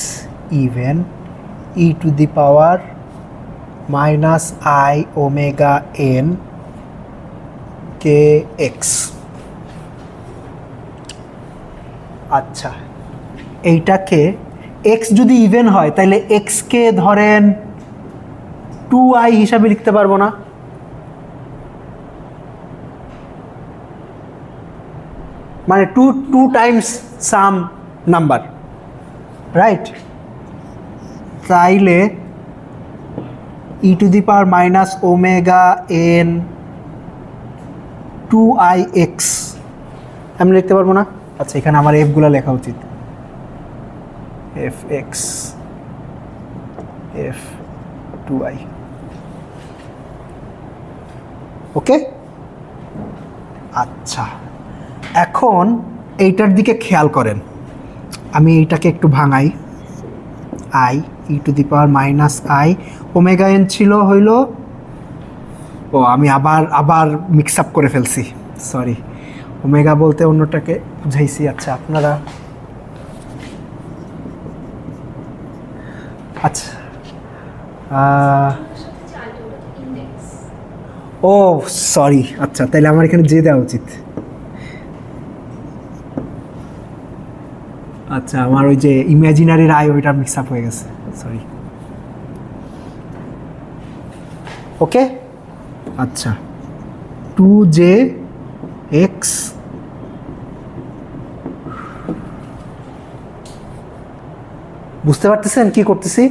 even e to the power minus i omega N K X. আচ্ছা, এইটাকে এক্স যদি ইভেন হয় তাহলে এক্সকে ধরেন 2i হিসাবে লিখতে পারবো না? মানে two times some number, right? তাইলে e to the power minus omega N 2ix আমি লিখতে পারবো না? আচ্ছা, এখানে আমার এফগুলো লেখা উচিত, এফ এক্স এফ 2i। ওকে, আচ্ছা এখন এইটার দিকে খেয়াল করেন, আমি এইটাকে একটু ভাঙাই। I e to the power minus i omega N ছিল হইল, ও আমি আবার মিক্স আপ করে ফেলছি, সরি, ওমেগা বলতে অন্যটাকে বুঝাইছি। আচ্ছা আপনারা, আচ্ছা ও সরি, আচ্ছা তাহলে আমার এখানে যে দেওয়া উচিত। আচ্ছা, আমার ওই যে ইমাজিনারি আই ওইটা মিক্স আপ হয়ে গেছে, সরি। ওকে, আচ্ছা 2jx বুঝতে পারতেছেন কি করতেছি?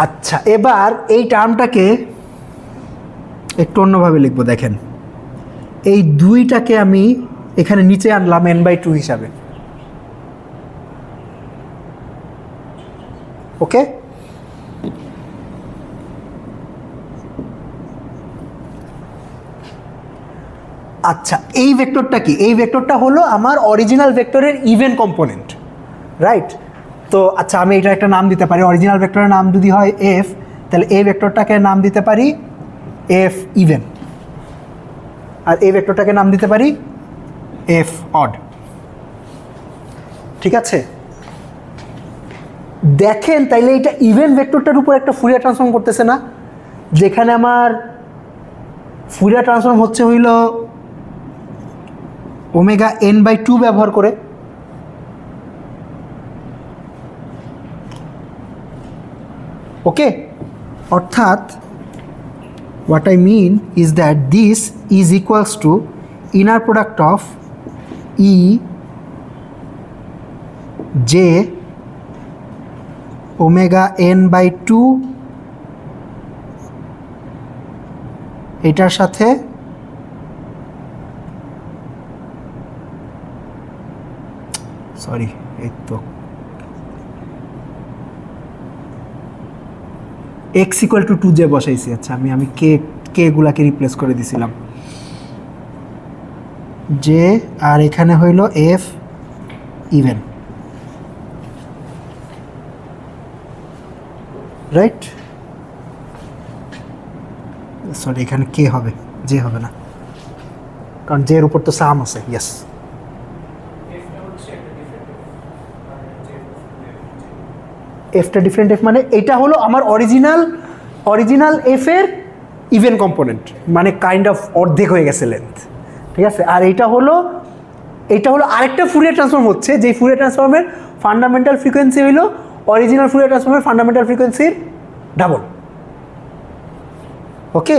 আচ্ছা, এবার এই টার্মটাকে একটু অন্যভাবে লিখবো। দেখেন, এই দুইটাকে আমি এখানে নিচে আনলাম n/2 হিসাবে। ওকে, আচ্ছা এই ভেক্টরটা কি? এই ভেক্টরটা হলো আমার অরিজিনাল ভেক্টরের ইভেন কম্পোনেন্ট, রাইট? তো আচ্ছা, আমি এটা একটা নাম দিতে পারি। অরিজিনাল ভেক্টরের নাম যদি হয় এফ, তাহলে এই ভেক্টরটাকে নাম দিতে পারি এফ ইভেন, আর এই ভেক্টরটাকে নাম দিতে পারি এফ অড। ঠিক আছে, দেখেন তাইলে এটা ইভেন ভেক্টরটার উপর একটা ফুরিয়ার ট্রান্সফর্ম করতেছে না? যেখানে আমার ফুরিয়ার ট্রান্সফর্ম হচ্ছে হইল ওমেগা n/2 ব্যবহার করে। ওকে, অর্থাৎ what I mean is that this is equals to inner product of E j omega n/2 এটার সাথে সরি, এই তো x equal to 2j বসাইছি। আচ্ছা, আমি কে গুলাকে রিপ্লেস করে দিছিলাম জে, আর এখানে হইল এফ ইভেন, রাইট? সরি, এখানে কে হবে, জে হবে না, কারণ জে এর উপর তো সাম আছে। ইয়েস, এফটা ডিফারেন্ট এফ মানে এটা হলো আমার অরিজিনাল এফ এর ইভেন কম্পোনেন্ট, মানে কাইন্ড অফ অর্ধেক হয়ে গেছে লেন্থ। ঠিক আছে, আর এটা হলো আরেকটা ফুরিয়ার ট্রান্সফর্ম হচ্ছে, যেই ফুরিয়ার ট্রান্সফর্মের ফান্ডামেন্টাল ফ্রিকোয়েন্সি হলো অরিজিনাল ফুরিয়ার ট্রান্সফর্মের ফান্ডামেন্টাল ফ্রিকোয়েন্সির ডাবল। ওকে,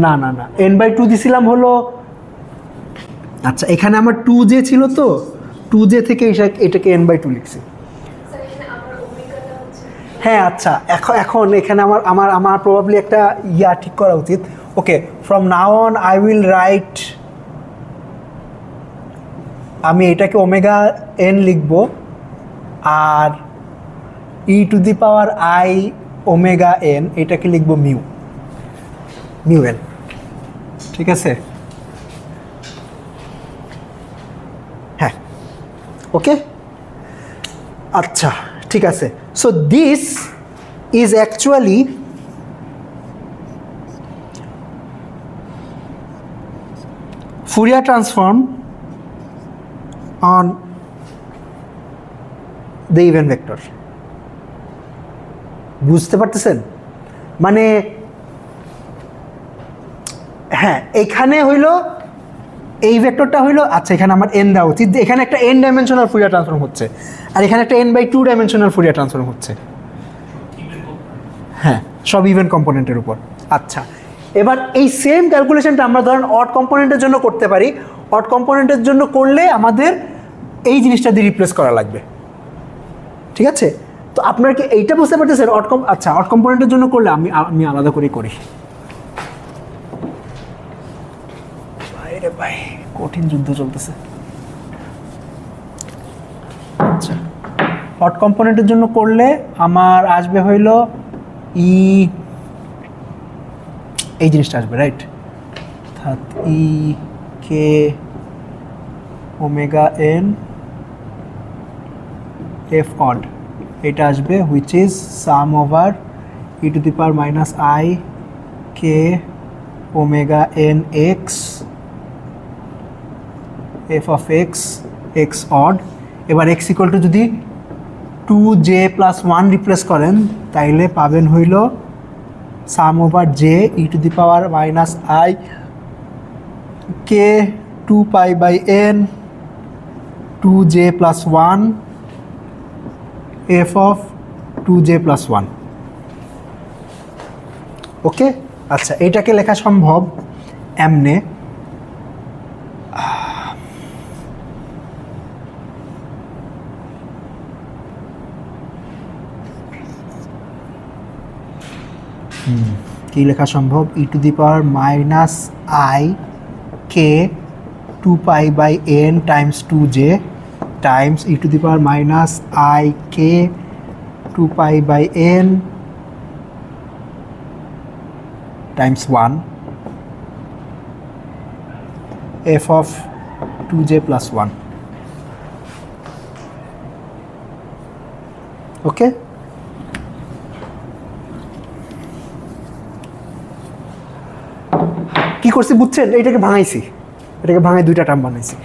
না না না, n/2 দিছিলাম হলো, আচ্ছা এখানে আমার 2j ছিল, তো 2j থেকে এটাকে n/2 লিখছি। হ্যাঁ, আচ্ছা এখন এখানে আমার প্রবাবলি একটা ঠিক করা উচিত। Okay, from now on I will write, আমি এটাকে ওমেগা n লিখব, আর e to the power i omega N, এটাকে লিখবো মিউ এন। ঠিক আছে, হ্যাঁ, ওকে, আচ্ছা ঠিক আছে। So this is actually Fourier transform on the even vector। বুঝতে পারতেছেন? মানে হ্যাঁ, এখানে হইল এই ভেক্টরটা হইল, আচ্ছা এখানে আমার n দেওয়া উচিত, এখানে একটা n ডাইমেনশনাল ফুরিয়ার ট্রান্সফর্ম হচ্ছে, আর এখানে একটা n/2 ডাইমেনশনাল ফুরিয়ার ট্রান্সফর্ম হচ্ছে। হ্যাঁ, সব ইভেন্ট কম্পোনেন্টের উপর। আচ্ছা, এবার এই সেম ক্যালকুলেশনটা আমরা ধরেন অড কম্পোনেন্টের জন্য করতে পারি। অড কম্পোনেন্টের জন্য করলে আমাদের এই জিনিসটা দিয়ে রিপ্লেস করা লাগবে। ঠিক আছে, তো আপনারা কি এইটা বুঝতে পারতেছেন? আচ্ছা, অড কম্পোনেন্টের জন্য করলে আমি আলাদা করে করি। ভাই কঠিন যুদ্ধ চলতেছে। আচ্ছা, অড কম্পোনেন্টের জন্য করলে আমার আসবে হইল ই, এই জিনিসটা আসবে, রাইট? অর্থাৎ e K omega N F odd, এটা আসবে which is sum over e to the power minus i K omega N X F of X X odd. এবার এক্স ইকুয়াল টু যদি 2j + 1 রিপ্লেস করেন তাইলে পাবেন হইল sum over J e to the power minus i K 2π/n 2j + 1 f of 2j + 1। Okay, আচ্ছা এইটাকে লেখা সম্ভব এমনে, কি লেখা সম্ভব? E to the power minus i K 2π/n times 2j times e to the power minus i K 2π/n times 1 f of 2j + 1। Okay, কি করছি বুঝছেন? এইটাকে ভাঙাইছি, এটাকে ভাঙাই দুইটা টার্ম বানাইছি।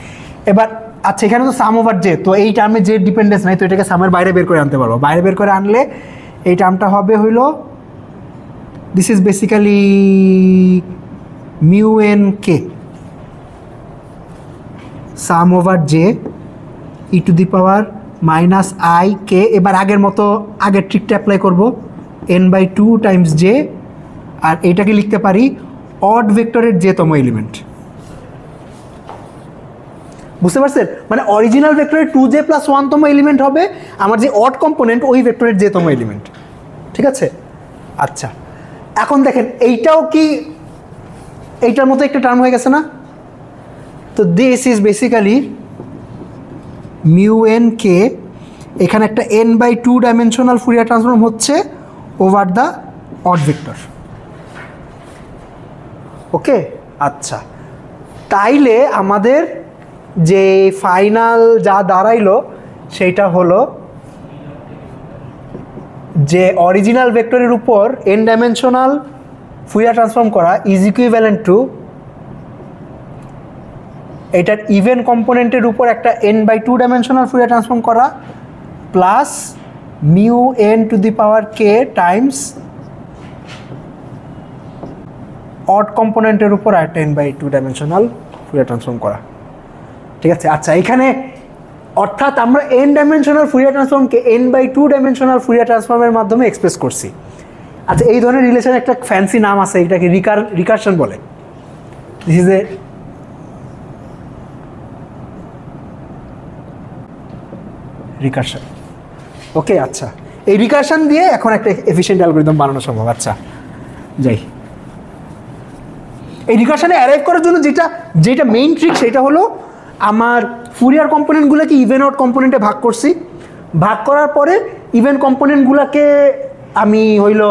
এবার আচ্ছা, এখানে তো সাম ওভার জে, তো এই টার্মে যে ডিপেন্ডেন্স নাই, তো এটাকে সামের বাইরে বের করে আনতে পারবো। বাইরে বের করে আনলে এই টার্মটা হবে হইল, this is basically mu N K sum over J e to the power minus i K. এবার আগের মতো আগের ট্রিকটা অ্যাপ্লাই করবো, n/2 টাইমস জে, আর এইটাকে লিখতে পারি অড ভেক্টরের জেতম এলিমেন্ট। বুঝতে পারছেন? মানে অরিজিনাল ভেক্টরের 2j + 1 তম এলিমেন্ট হবে আমার যে অড কম্পোনেন্ট, ওই ভেক্টরের জেতম এলিমেন্ট। ঠিক আছে, আচ্ছা এখন দেখেন এইটাও কি এইটার মতো একটা টার্ম হয়ে গেছে না? তো this is basically mu N কে, এখানে একটা n/2 ডাইমেনশনাল ফুরিয়ার ট্রান্সফর্ম হচ্ছে ওভার দ্য অড ভেক্টর। ওকে, আচ্ছা তাইলে আমাদের যে ফাইনাল যা দাঁড়াইলো সেইটা হলো যে অরিজিনাল ভেক্টরের উপর n ডাইমেনশনাল ফুরিয়ার ট্রান্সফর্ম করা ইজ ইকুইভ্যালেন্ট টু এটার ইভেন কম্পোনেন্টের উপর একটা n/2 ডাইমেনশনাল ফুরিয়ার ট্রান্সফর্ম করা plus mu n to the power K times odd কম্পোনেন্টের উপর একটা n/2 ডাইমেনশনাল ফুরিয়ার ট্রান্সফর্ম করা। ঠিক আছে, আচ্ছা এখানে অর্থাৎ আমরা n ডাইমেনশনাল ফুরিয়ার ট্রান্সফর্মকে n/2 ডাইমেনশনাল ফুরিয়ার ট্রান্সফর্মের মাধ্যমে এক্সপ্রেস করছি। আচ্ছা এই ধরনের রিলেশন একটা ফ্যান্সি নাম আছে, এটাকে রিকারশন বলে। This is a recursion. Okay, আচ্ছা এই রিকারশন দিয়ে এখন একটা এফিশিয়েন্ট অ্যালগরিদম বানানো সম্ভব। আচ্ছা যাই, এই রিকারশনে অ্যারাইভ করার জন্য যেটা মেইন ট্রিক সেটা হলো আমার ফুরিয়ার কম্পোনেন্টগুলোকে ইভেন অড কম্পোনেন্টে ভাগ করছি, ভাগ করার পরে ইভেন্ট কম্পোনেন্টগুলোকে আমি হইলো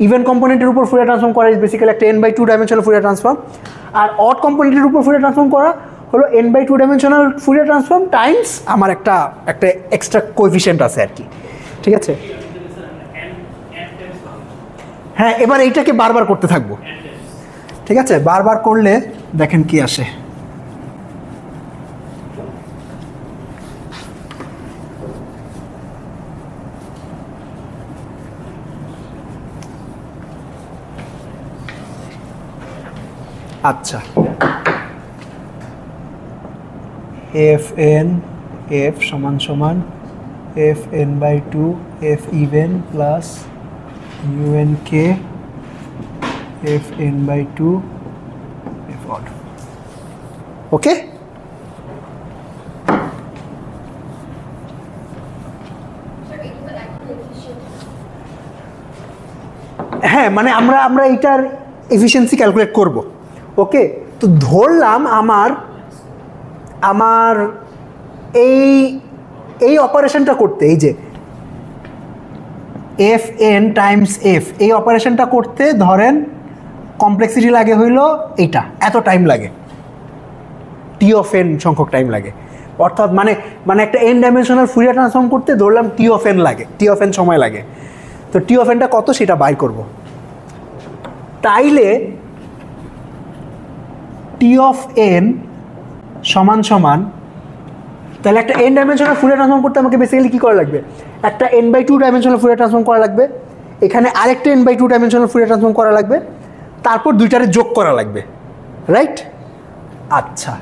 ইভেন্ট কম্পোনেন্টের উপর ফুরিয়ার ট্রান্সফর্ম করা ইজ বেসিক্যালি একটা n/2 ডাইমেনশনাল ফুরিয়ার ট্রান্সফর্ম, আর অড কম্পোনেন্টের উপর ফুরিয়ার ট্রান্সফর্ম করা হলো n/2 dimensional Fourier transform Times আমার একটা এক্সট্রা কোএফিশিয়েন্ট আছে আর কি, ঠিক আছে। হ্যাঁ, এবার এইটাকে বারবার করতে থাকবো, ঠিক আছে। বারবার করলে দেখেন কি আসে। আচ্ছা, fn f সমান সমান fn/2 f even plus unk fn/2 f odd, ওকে। হ্যাঁ, মানে আমরা এটার এফিসিয়েন্সি ক্যালকুলেট করব, ওকে। তো ধরলাম আমার এই অপারেশনটা করতে, এই যে এফ এন টাইমস এফ, এই অপারেশনটা করতে ধরেন কমপ্লেক্সিটি লাগে হইলো এইটা, এত টাইম লাগে, টি অফ এন সংখ্যক টাইম লাগে, অর্থাৎ মানে একটা এন ডাইমেনশনাল ফুরিয়ার ট্রান্সফর্ম করতে ধরলাম টি অফ এন লাগে, টি অফ এন সময় লাগে। তো টি অফ এনটা কত সেটা বাই করব। তাইলে টি অফ এন সমান সমান, তাহলে একটা এন ডাইমেনশনাল ফুরিয়ার ট্রান্সফর্ম করতে আমাকে বেসিক্যালি কী করা লাগবে, একটা n/2 ডাইমেনশনাল ফুরিয়ার ট্রান্সফর্ম করা লাগবে, এখানে আরেকটা n/2 ডাইমেনশনাল ফুরিয়ার ট্রান্সফর্ম করা লাগবে, তারপর দুইটারে যোগ করা লাগবে, রাইট? আচ্ছা,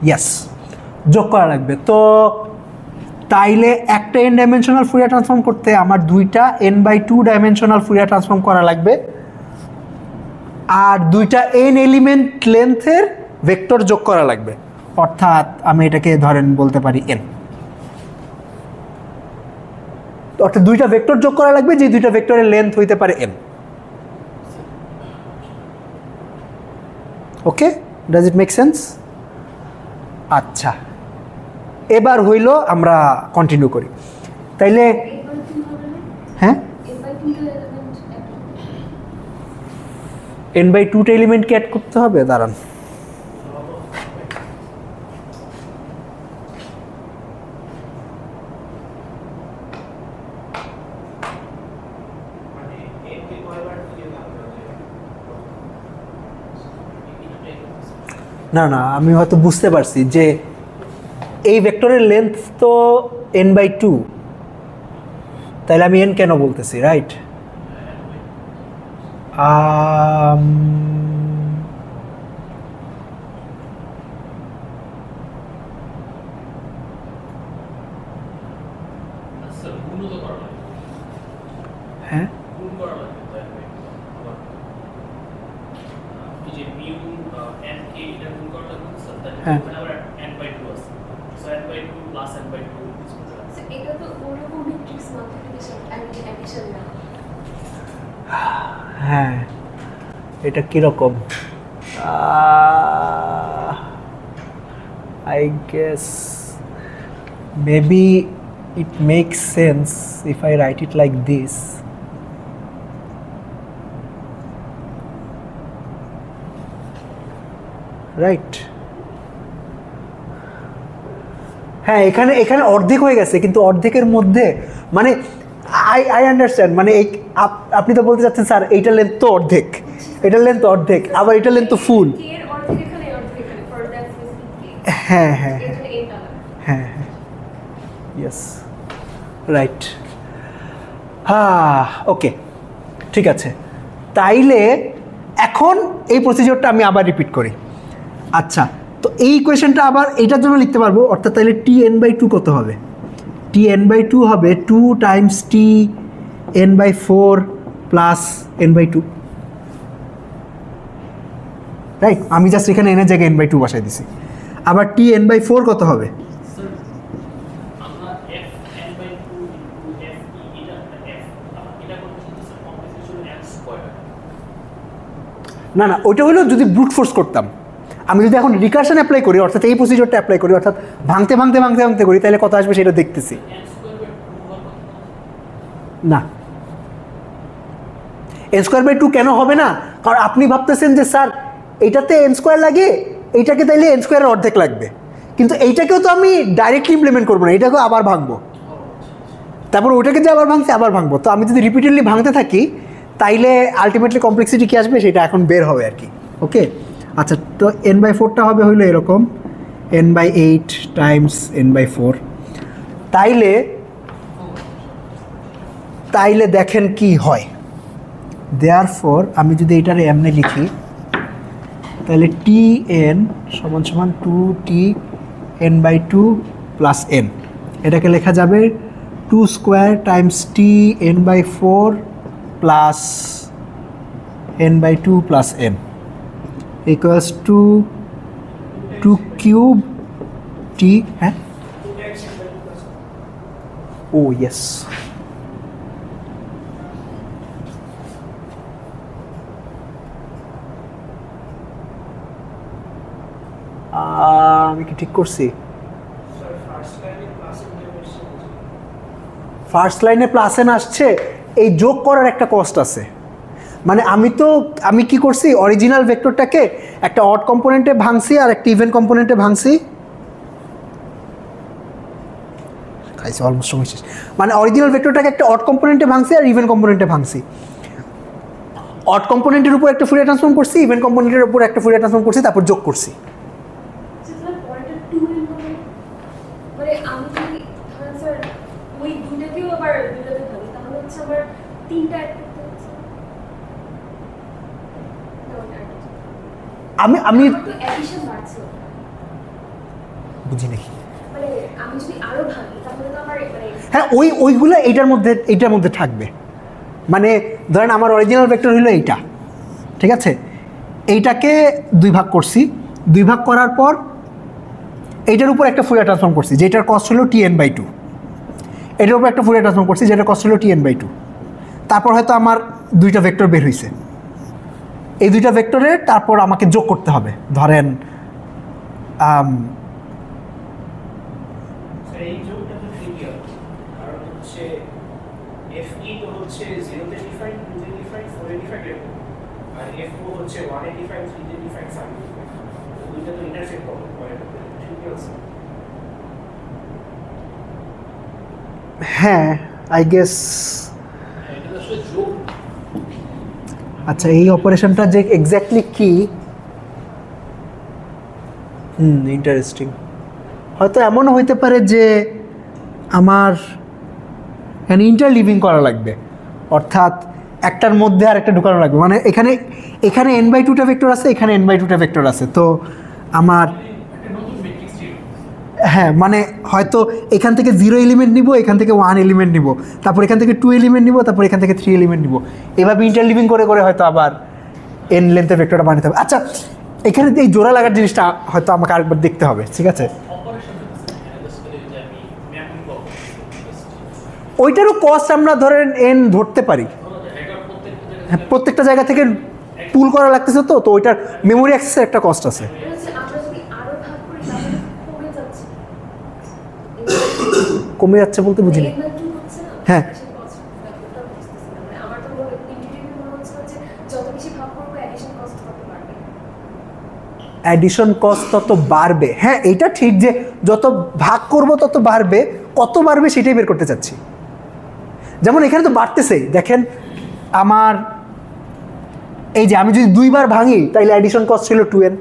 ইয়েস, যোগ করা লাগবে। তো তাইলে একটা n ডাইমেনশনাল ফুরিয়ার ট্রান্সফর্ম করতে আমার দুইটা n/2 ডাইমেনশনাল ফুরিয়ার ট্রান্সফর্ম করা লাগবে, আর দুইটা n এলিমেন্ট লেন্থের ভেক্টর যোগ করা লাগবে, অর্থাৎ আমি এটাকে ধরেন বলতে পারি n, অর্থাৎ দুইটা ভেক্টর যোগ করা লাগবে যে দুইটা ভেক্টরের লেন্থ হইতে পারে n, okay. Does it make sense? আচ্ছা, এবার হইল আমরা কন্টিনিউ করি। তাইলে হ্যাঁ, n/2টা এলিমেন্টকে অ্যাড করতে হবে, দাঁড়ান। না না, আমি হয়তো বুঝতে পারছি যে এই ভেক্টরের লেন্থ তো n/2, তাহলে আমি n কেন বলতেছি, রাইট? হ্যাঁ, হ্যাঁ, হ্যাঁ, এটা কিরকম? I guess maybe it makes sense if I write it like this. Right? হ্যাঁ, এখানে অর্ধেক হয়ে গেছে, কিন্তু অর্ধেকের মধ্যে মানে আই আন্ডারস্ট্যান্ড, মানে আপনি তো বলতে চাচ্ছেন স্যার এইটার লেন্থ তো অর্ধেক, এটার লেন্থ তো অর্ধেক, আবার এটার লেন্থ তো ফুল। হ্যাঁ হ্যাঁ হ্যাঁ হ্যাঁ হ্যাঁ, ইয়েস, রাইট। হ্যাঁ, ওকে, ঠিক আছে। তাইলে এখন এই প্রসিজিওরটা আমি আবার রিপিট করি। আচ্ছা, তো এই ইকুয়েশনটা আবার এইটার জন্য লিখতে পারবো, অর্থাৎ তাহলে Tn/2 কত হবে? Tn/2 হবে 2 Times Tn/4 plus n/2, right? আমি জাস্ট এখানে n এর জায়গায় n/2 বসাই দিছি। আবার Tn/4 কত হবে? না না, ওইটা হলো যদি ব্রুট ফোর্স করতাম, আমি যদি এখন রিকারশন অ্যাপ্লাই করি, অর্থাৎ এই প্রসিডিওরটা অ্যাপ্লাই করি, অর্থাৎ ভাঙতে ভাঙতে ভাঙতে ভাঙতে করি, তাহলে কত আসবে সেটা দেখতেছি না। n²/2 কেন হবে না? কারণ আপনি ভাবতেছেন যে স্যার এইটাতে n² লাগে, এইটাকে তাইলে n² অর্ধেক লাগবে, কিন্তু এইটাকেও তো আমি ডাইরেক্টলি ইমপ্লিমেন্ট করবো না, এটাকেও আবার ভাঙবো, তারপর ওটাকে যে আবার ভাঙছে আবার ভাঙবো। তো আমি যদি রিপিটেডলি ভাঙতে থাকি তাইলে আলটিমেটলি কমপ্লেক্সিটি কী আসবে সেটা এখন বের হবে আর কি। ওকে, আচ্ছা, তো n/4টা হবে হইলো এরকম n/8 টাইমস n/4। তাইলে দেখেন কি হয়। দেয়ারফর আমি যদি এটারে এমনি লিখি তাহলে tn = 2t n/2 plus n, এটাকে লেখা যাবে 2² Times t n/4 plus n/2 plus n equals to 2³ t। হ্যাঁ, ও ইয়েস, আমি কি ঠিক করছি? ফার্স্ট লাইনে প্লাস এন আসছে, এই যোগ করার একটা কস্ট আছে। মানে আমি কি করছি, অরিজিনাল ভেক্টরটাকে একটা অড কম্পোনেন্টে ভাঙছি আর একটা ইভেন কম্পোনেন্টে ভাঙছি। খাইছি অলমোস্ট সময় শেষ। মানে অরিজিনাল ভেক্টরটাকে একটা অড কম্পোনেন্টে ভাঙছি আর ইভেন কম্পোনেন্টে ভাঙছি। অড কম্পোনেন্টের উপর একটা ফুরিয়ার ট্রান্সফর্ম করছি, ইভেন কম্পোনেন্টের উপর একটা ফুরিয়ার ট্রান্সফর্ম করছি, তারপর যোগ করছি। আমি বুঝি নাকি? হ্যাঁ, ওইগুলো এইটার মধ্যে থাকবে। মানে ধরেন আমার অরিজিনাল ভেক্টর হলো এইটা, ঠিক আছে, এইটাকে 2 ভাগ করছি, 2 ভাগ করার পর এইটার উপর একটা ফুরিয়ার ট্রান্সফর্ম করছি যেটার কস্ট হলো tn/2, এটার উপর একটা ফুরিয়ার ট্রান্সফর্ম করছি যেটার কস্ট হলো tn/2। তারপর হয়তো আমার 2টা ভেক্টর বের হয়েছে, এই 2টা ভেক্টরে তারপর আমাকে যোগ করতে হবে। ধরেন এই যোগটা তো ট্রিকি, কারণ হচ্ছে FE তো হচ্ছে 0 তে ডিফাইন, 2 তে ডিফাইন, 4 এ ডিফাইন এরকম, আর FO হচ্ছে 1 এ ডিফাইন, 3 তে ডিফাইন, 5 এ ডিফাইন। দুইটা তো ইন্টারসেক্ট করে, ট্রিকি আছে। হ্যাঁ, আই গেস। এটা আসলে যোগ। আচ্ছা, এই অপারেশনটা যে এক্স্যাক্টলি কি, ইন্টারেস্টিং। হয়তো এমনও হইতে পারে যে আমার এখানে ইন্টারলিভিং করা লাগবে, অর্থাৎ একটার মধ্যে আর একটা ঢুকানো লাগবে। মানে এখানে n/2টা ভেক্টর আছে, এখানে n/2টা ভেক্টর আছে, তো আমার হ্যাঁ মানে হয়তো এখান থেকে 0 এলিমেন্ট নিব, এখান থেকে 1 এলিমেন্ট নিব, তারপর এখান থেকে 2 এলিমেন্ট নিব, তারপর এখান থেকে 3 এলিমেন্ট নিব, এভাবে ইন্টারলিভিং করে করে হয়তো আবার n লেন্থের ভেক্টরটা বানাতে হবে। আচ্ছা, এখানে এই জোড়া লাগার জিনিসটা হয়তো আমাকে আরেকবার দেখতে হবে, ঠিক আছে। ওইটারও কস্ট আমরা ধরেন n ধরতে পারি, হ্যাঁ, প্রত্যেকটা জায়গা থেকে পুল করা লাগতেছে, তো ওইটার মেমোরি অ্যাক্সেসের একটা কস্ট আছে। কমে যাচ্ছে বলতে বুঝিনি। হ্যাঁ, অ্যাডিশন কস্ট তত বাড়বে। হ্যাঁ, এটা ঠিক যে যত ভাগ করব তত বাড়বে, কত বাড়বে সেটাই বের করতে চাচ্ছি। যেমন এখানে তো বাড়তেছেই, দেখেন আমার এই যে আমি যদি 2 বার ভাঙি তাইলে অ্যাডিশন কস্ট ছিল 2n,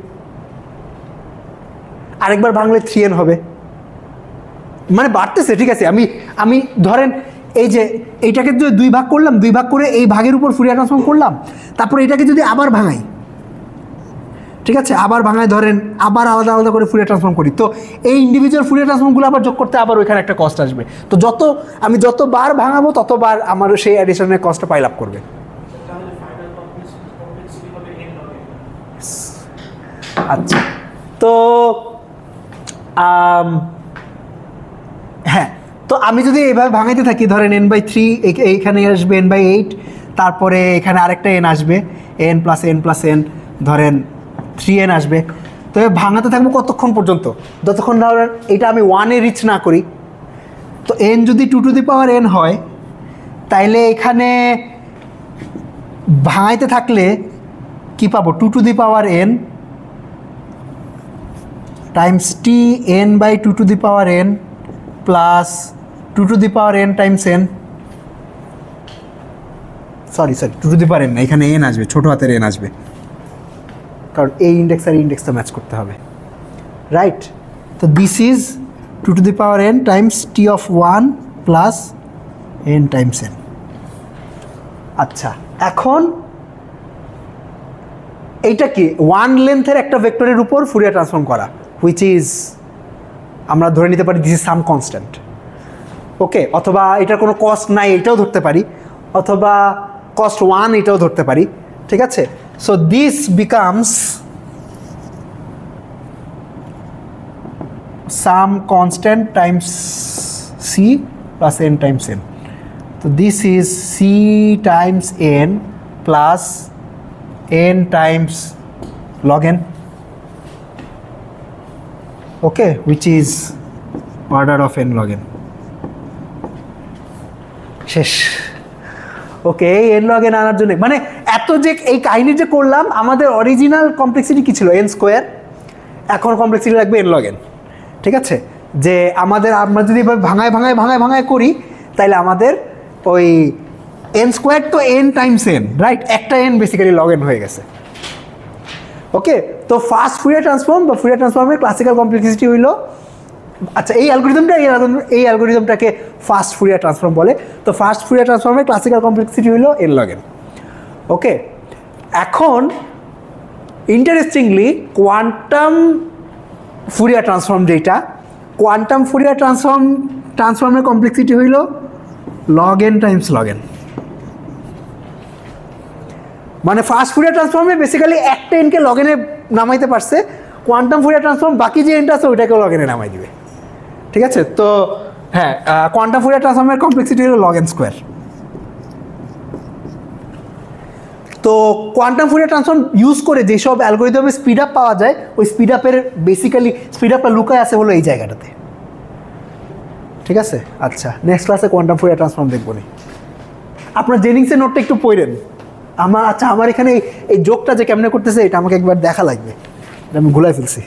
আরেকবার ভাঙলে 3n হবে, মানে বাড়তেছে, ঠিক আছে। আমি ধরেন এই যে এইটাকে যদি 2 ভাগ করলাম, 2 ভাগ করে এই ভাগের উপর ফুরিয়ার ট্রান্সফর্ম করলাম, তারপর এটাকে যদি আবার ভাঙাই, ঠিক আছে, আবার ভাঙায় ধরেন আবার আলাদা আলাদা করে ফুরিয়ার ট্রান্সফর্ম করি, তো এই ইন্ডিভিজুয়াল ফুরিয়ার ট্রান্সফর্মগুলো আবার যোগ করতে আবার ওইখানে একটা কস্ট আসবে। তো যতবার ভাঙাবো ততবার আমার সেই অ্যাডিশনের কস্টটা পাইল আপ করবে। আচ্ছা, তো হ্যাঁ, তো আমি যদি এইভাবে ভাঙাইতে থাকি, ধরেন n/3, এইখানে আসবে n/8, তারপরে এখানে আরেকটা n আসবে, n + n + n, ধরেন 3n আসবে। তবে ভাঙাতে থাকবো কতক্ষণ পর্যন্ত, যতক্ষণ না এটা আমি 1-এ রিচ না করি। তো n যদি 2 টু দি পাওয়ার n হয়, তাইলে এখানে ভাঙাইতে থাকলে কি পাবো, 2 to the power n times t n by 2 to the power n plus 2 to the power n times n, sorry 2 to the power n না, এখানে n আসবে, ছোটো হাতের n আসবে, কারণ এই ইন্ডেক্স আর ইন্ডেক্সটা ম্যাচ করতে হবে, রাইট? তো this is 2 to the power n times T of 1 plus n times n। আচ্ছা, এখন এইটা কি 1 লেন্থের একটা ভেক্টরের উপর ফুরিয়ার ট্রান্সফর্ম করা, হুইচ ইজ আমরা ধরে নিতে পারি দিস ইজ সাম কনস্ট্যান্ট, ওকে? অথবা এটার কোনো কস্ট নাই এটাও ধরতে পারি, অথবা কস্ট 1 এটাও ধরতে পারি, ঠিক আছে? So this becomes some constant times c plus n times n। তো this is c times n plus n times log n, okay, which is order of n log n। শেষ, ওকে? এই n log n আনার জন্য মানে এত যে এই কাহিনী যে করলাম, আমাদের অরিজিনাল কমপ্লেক্সিটি কি ছিল, n স্কোয়ার, এখন কমপ্লেক্সিটি লাগবে n log n, ঠিক আছে? যে আমরা যদি এবার ভাঙায় করি, তাইলে আমাদের ওই n স্কোয়ার তো n টাইমস n, রাইট? একটা n বেসিক্যালি log n হয়ে গেছে, ওকে? তো ফার্স্ট ফুরিয়ার ট্রান্সফর্ম বা ফুরিয়ার ট্রান্সফর্মের ক্লাসিক্যাল কমপ্লেক্সিটি হইল, আচ্ছা এই অ্যালগরিদমটাকে ফার্স্ট ফুরিয়ার ট্রান্সফর্ম বলে। তো ফার্স্ট ফুরিয়ার ট্রান্সফর্মের ক্লাসিক্যাল কমপ্লেক্সিটি হইল n log n, ওকে? এখন ইন্টারেস্টিংলি কোয়ান্টাম ফুরিয়ার ট্রান্সফর্ম, যেটা কোয়ান্টাম ফুরিয়ার ট্রান্সফর্মের কমপ্লেক্সিটি হইল log n times log n। মানে ফার্স্ট ফুরিয়ার ট্রান্সফর্মে বেসিক্যালি একটা এনকে log n এ নামাইতে পারছে, কোয়ান্টাম ফুরিয়ার ট্রান্সফর্ম বাকি যে এনটা আছে ওইটাকেও log n এ নামাই দিবে, ঠিক আছে? তো হ্যাঁ, কোয়ান্টাম ফুরিয়ার ট্রান্সফর্মের কমপ্লেক্সিটি হলো log n স্কোয়ার। তো কোয়ান্টাম ফুরিয়ার ট্রান্সফর্ম ইউজ করে যেসব অ্যালগরিদমে স্পিড আপ পাওয়া যায়, ওই স্পিড আপের বেসিক্যালি স্পিড আপটা লুকায় আছে হলো এই জায়গাটাতে, ঠিক আছে? আচ্ছা, নেক্সট ক্লাসে কোয়ান্টাম ফুরিয়ার ট্রান্সফর্ম দেখবো নি। আপনার জেনিংসের নোটটা একটু পড়েন। আমার এখানে এই যোগটা যে কেমনে করতেছে এটা আমাকে একবার দেখা লাগবে, আমি ভুলাই ফেলছি।